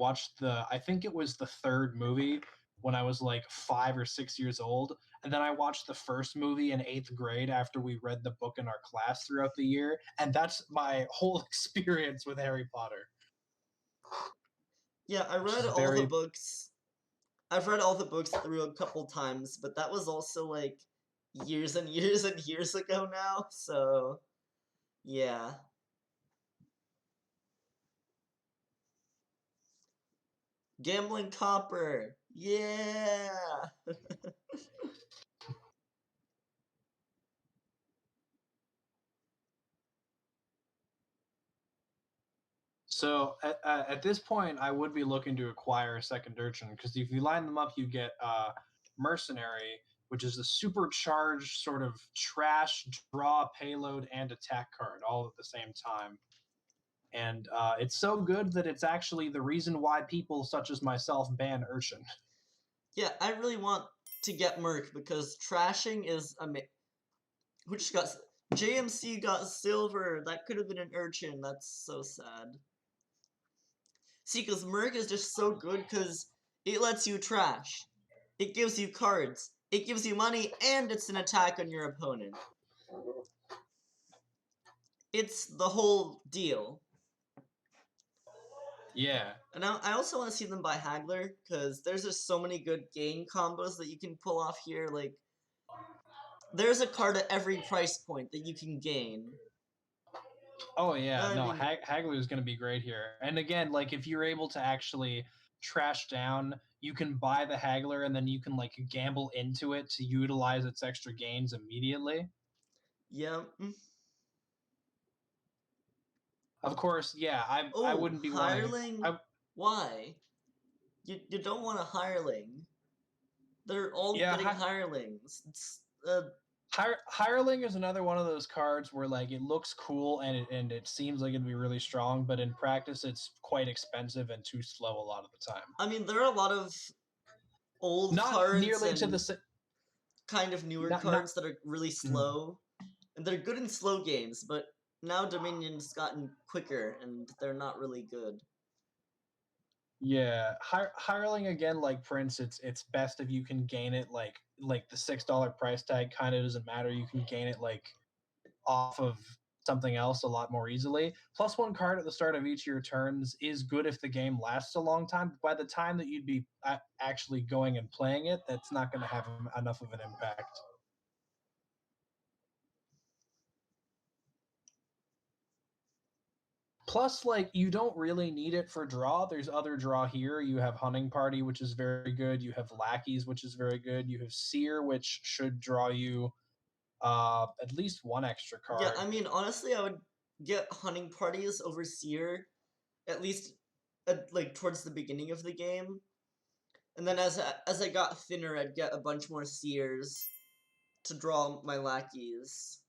think it was the third movie when I was like 5 or 6 years old, and then I watched the first movie in 8th grade after we read the book in our class throughout the year, and that's my whole experience with Harry Potter. Yeah, I read all the books. I've read all the books through a couple times, but that was also like years and years and years ago now, so yeah. Gambling Copper! Yeah! So at this point, I would be looking to acquire a second urchin because if you line them up, you get mercenary, which is a supercharged sort of trash draw, payload, and attack card all at the same time. And it's so good that it's actually the reason why people such as myself ban urchin. Yeah, I really want to get Merc because trashing is which got JMC got silver. That could have been an urchin. That's so sad. See, because Merc is just so good because it lets you trash. It gives you cards. It gives you money, and it's an attack on your opponent. It's the whole deal. Yeah. And I also want to see them by Haggler, because there's just so many good gain combos that you can pull off here. Like, there's a card at every price point that you can gain. Oh yeah, no, Haggler is going to be great here. And again, like if you're able to actually trash down, you can buy the Haggler and then you can like gamble into it to utilize its extra gains immediately. Yeah. Of course, yeah, I wouldn't be hireling? wanting. Why? You don't want a hireling. They're all getting hirelings. It's Hireling is another one of those cards where like it looks cool and it seems like it'd be really strong, but in practice it's quite expensive and too slow a lot of the time. I mean, there are a lot of old Not cards nearly and to the kind of newer cards that are really slow, and they're good in slow games, but now Dominion's gotten quicker and they're not really good. Yeah, hireling again, like Prince, it's best if you can gain it like the $6 price tag kind of doesn't matter. You can gain it like off of something else a lot more easily. +1 card at the start of each of your turns is good if the game lasts a long time. By the time that you'd be actually going and playing it, that's not going to have enough of an impact. Plus, like, you don't really need it for draw. There's other draw here. You have Hunting Party, which is very good. You have Lackeys, which is very good. You have Seer, which should draw you at least one extra card. Yeah, I mean, honestly, I would get Hunting Parties over Seer, at least like towards the beginning of the game. And then as I got thinner, I'd get a bunch more Seers to draw my lackeys.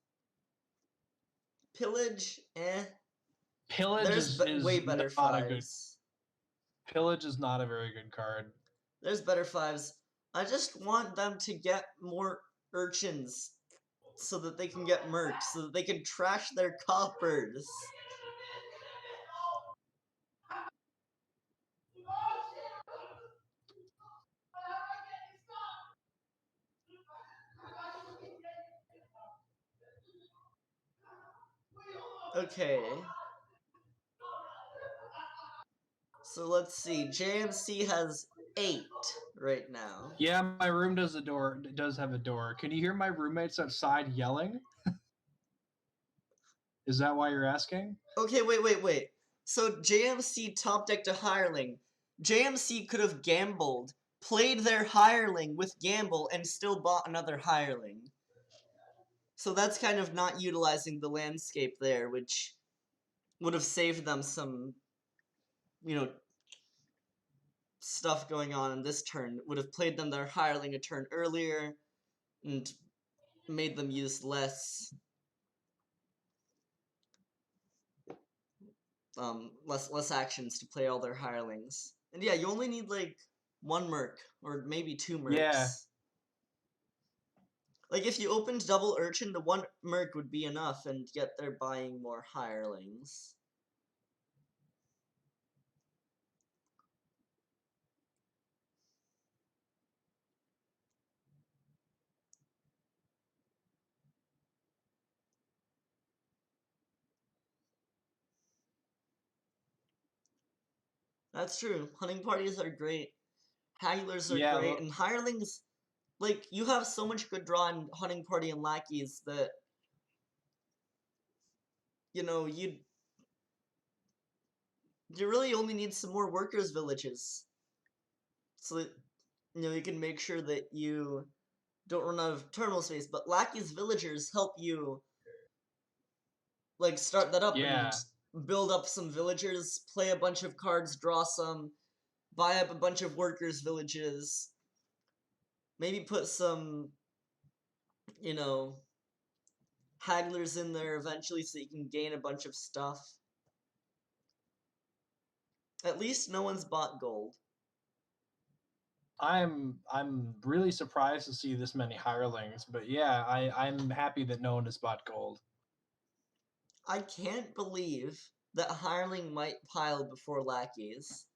Pillage, eh. Pillage There's is way better not a good. fives. Pillage is not a very good card. There's better fives. I just want them to get more urchins so that they can get mercs, so that they can trash their coppers. Okay. So let's see. JMC has 8 right now. Yeah, my room does have a door. Can you hear my roommates outside yelling? Is that why you're asking? Okay, wait. So JMC top decked a hireling. JMC could have gambled, played their hireling with gamble, and still bought another hireling. So that's kind of not utilizing the landscape there, which would have saved them some, stuff going on in this turn. Would have played them their hireling a turn earlier and made them use less actions to play all their hirelings. And yeah, you only need like one merc or maybe 2 mercs. Yeah. Like if you opened double urchin, the 1 merc would be enough, and yet they're buying more hirelings. That's true. Hunting parties are great. Hagglers are great, and hirelings, like, you have so much good draw in hunting party and lackeys that, you really only need some more workers' villages. So that, you can make sure that you don't run out of terminal space. But lackeys' villagers help you, like, start that up and build up some villagers, play a bunch of cards, draw some, buy up a bunch of workers' villages, maybe put some, hagglers in there eventually so you can gain a bunch of stuff. At least no one's bought gold. I'm really surprised to see this many hirelings, but yeah, I'm happy that no one has bought gold. I can't believe that hireling might pile before lackeys.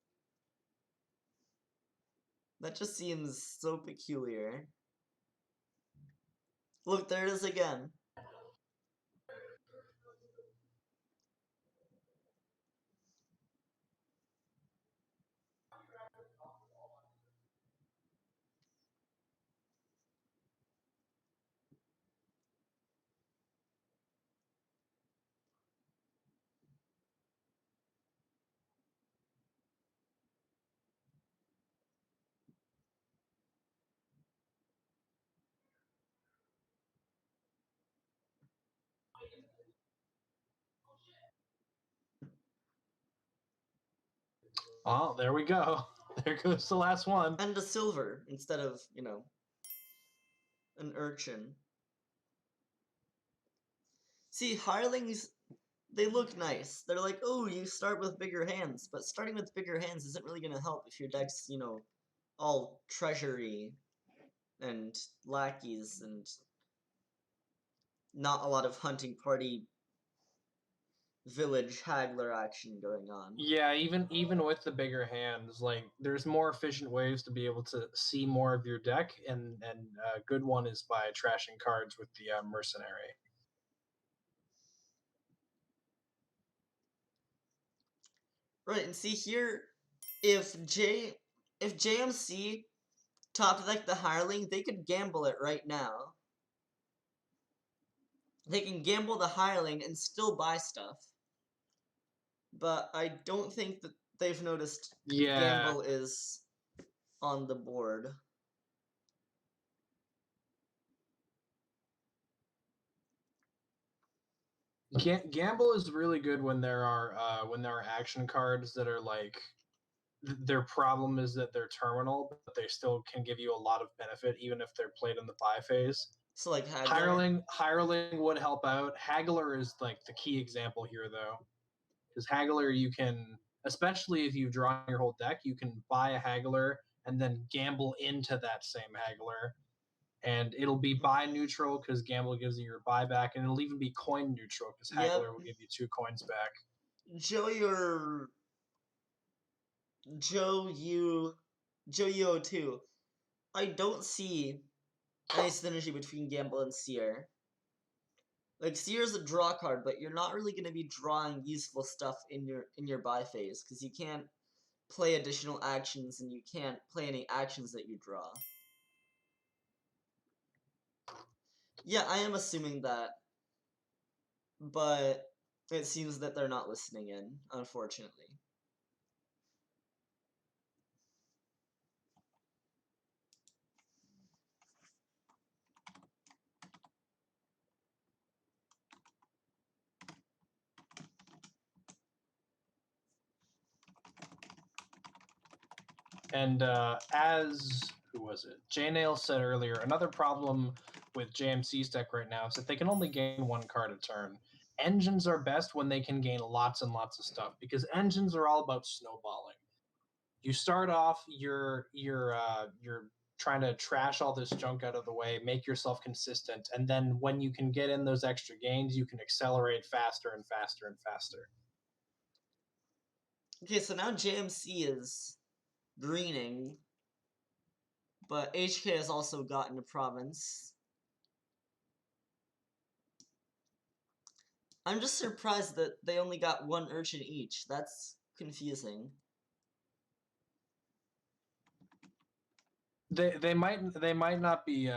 That just seems so peculiar. Look, there it is again. Oh, there we go. There goes the last one. And a silver instead of, an urchin. See, hirelings, they look nice. They're like, oh, you start with bigger hands. But starting with bigger hands isn't really going to help if your deck's, all treasury and lackeys and not a lot of hunting party village haggler action going on. Yeah, even with the bigger hands, like there's more efficient ways to be able to see more of your deck, and a good one is by trashing cards with the mercenary. Right, and see here, if JMC top deck the hireling, they could gamble it right now. They can gamble the hireling and still buy stuff. But I don't think that they've noticed gamble is on the board. Gamble is really good when there are action cards that are like their problem is that they're terminal, but they still can give you a lot of benefit even if they're played in the buy phase. So like Haggler? Hireling would help out. Haggler is like the key example here, though. because Haggler you can, especially if you've drawn your whole deck, you can buy a Haggler and then gamble into that same Haggler, and it'll be buy neutral because gamble gives you your buyback, and it'll even be coin neutral because Haggler will give you 2 coins back. Joe 02. I don't see any synergy between Gamble and Seer. Like, Seer's a draw card, but you're not really going to be drawing useful stuff in your buy phase, because you can't play additional actions, and you can't play any actions that you draw. Yeah, I am assuming that, but it seems that they're not listening in, unfortunately. And as who was it? J-Nail said earlier, another problem with JMC's deck right now is that they can only gain 1 card a turn. Engines are best when they can gain lots and lots of stuff, because engines are all about snowballing. You start off, you're trying to trash all this junk out of the way, make yourself consistent, and then when you can get in those extra gains, you can accelerate faster and faster and faster. Okay, so now JMC is greening, but HK has also gotten a province. I'm just surprised that they only got 1 urchin each. That's confusing. They might not be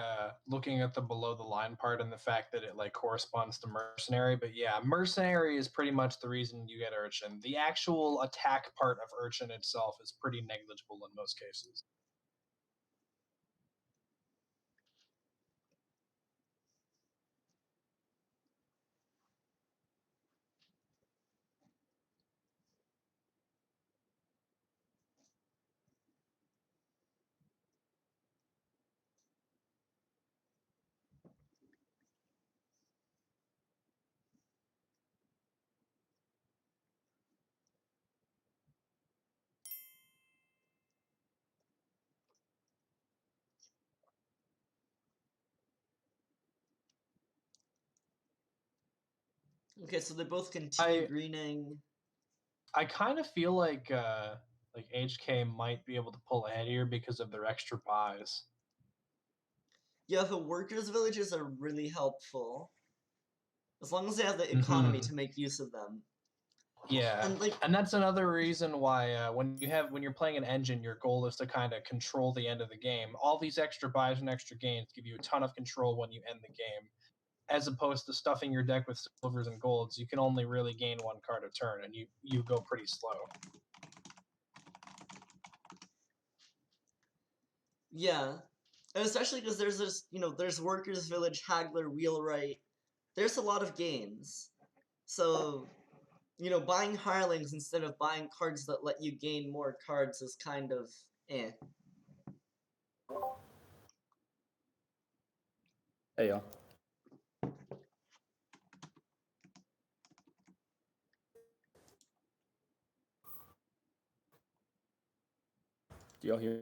looking at the below the line part and the fact that it like corresponds to mercenary, but yeah, mercenary is pretty much the reason you get urchin. The actual attack part of urchin itself is pretty negligible in most cases. Okay, so they both continue greening. I kind of feel like HK might be able to pull ahead here because of their extra buys. Yeah, the workers' villages are really helpful. As long as they have the economy to make use of them. Yeah, and that's another reason why when you're playing an engine, your goal is to kind of control the end of the game. All these extra buys and extra gains give you a ton of control when you end the game, as opposed to stuffing your deck with silvers and golds. You can only really gain 1 card a turn, and you go pretty slow. Yeah, and especially because there's this, there's workers' village, haggler, wheelwright. There's a lot of gains, so buying hirelings instead of buying cards that let you gain more cards is kind of eh. Hey, y'all. Do y'all hear?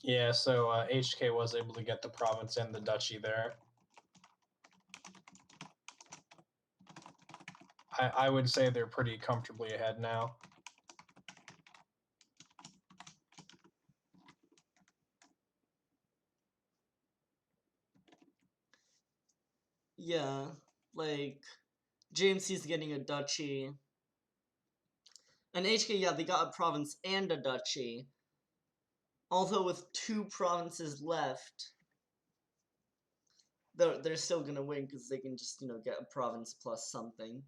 Yeah, so HK was able to get the province and the duchy there. I would say they're pretty comfortably ahead now. Yeah, like JMC's getting a duchy. And HK, yeah, they got a province and a duchy. Although with 2 provinces left, they're still gonna win because they can just, get a province plus something.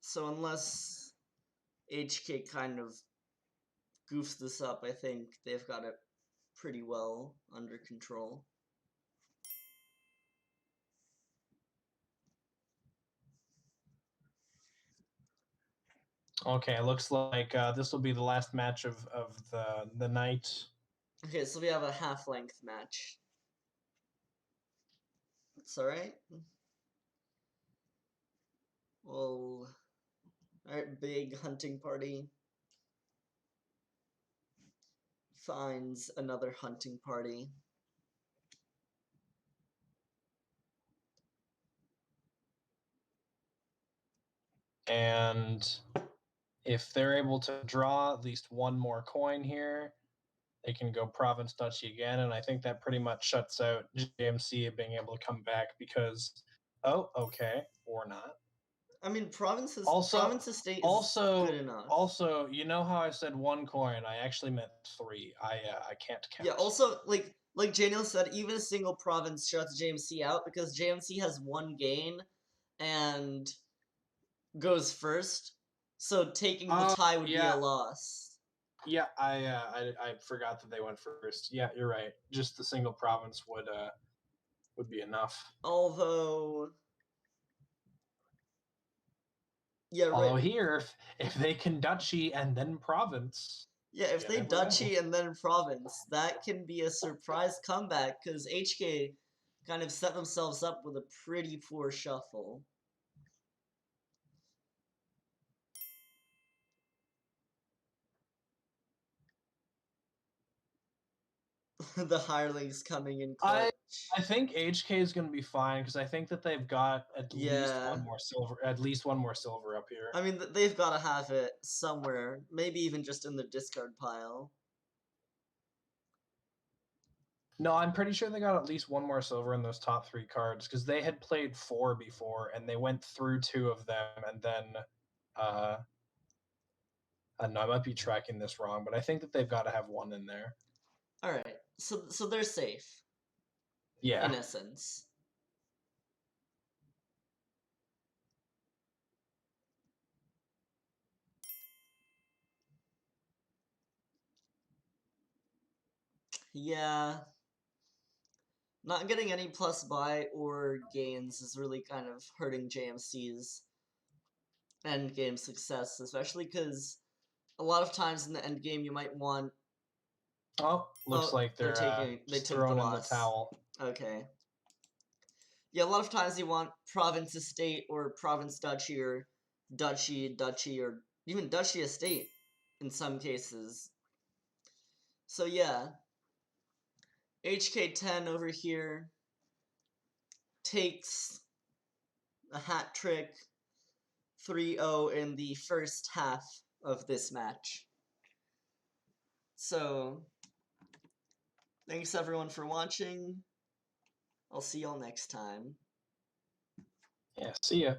So unless HK kind of goofs this up, I think they've got it pretty well under control. Okay, looks like this will be the last match of the night. Okay, so we have a half-length match. That's alright. Well, alright, big hunting party finds another hunting party. And if they're able to draw at least one more coin here, they can go province duchy again. And I think that pretty much shuts out JMC being able to come back because, oh, okay, or not. I mean, province estate is also, good enough. Also, you know how I said one coin? I actually meant 3. I can't count. Yeah. Also, like Janiel said, even a single province shuts JMC out because JMC has one gain and goes first. So taking the tie would be a loss. Yeah, I forgot that they went first. Yeah, you're right. Just the single province would be enough. Although, yeah, Although right. here, if they can duchy and then province. Yeah, if they duchy and then province, that can be a surprise comeback because HK kind of set themselves up with a pretty poor shuffle. The hirelings coming in clutch. I think HK is going to be fine because I think that they've got at least one more silver up here. I mean, they've got to have it somewhere, maybe even just in the discard pile. No, I'm pretty sure they got at least one more silver in those top 3 cards because they had played 4 before and they went through 2 of them and then no, I might be tracking this wrong, but I think that they've got to have 1 in there. All right, so they're safe. Yeah. In essence. Yeah. Not getting any plus buy or gains is really kind of hurting JMC's endgame success, especially because a lot of times in the endgame you might want. Oh, looks like they took throwing in the towel. Okay. Yeah, a lot of times you want province estate or province duchy or duchy or even duchy estate in some cases. So yeah, hk10 over here takes a hat trick 3-0 in the first half of this match. So, thanks everyone for watching. I'll see y'all next time. Yeah, see ya.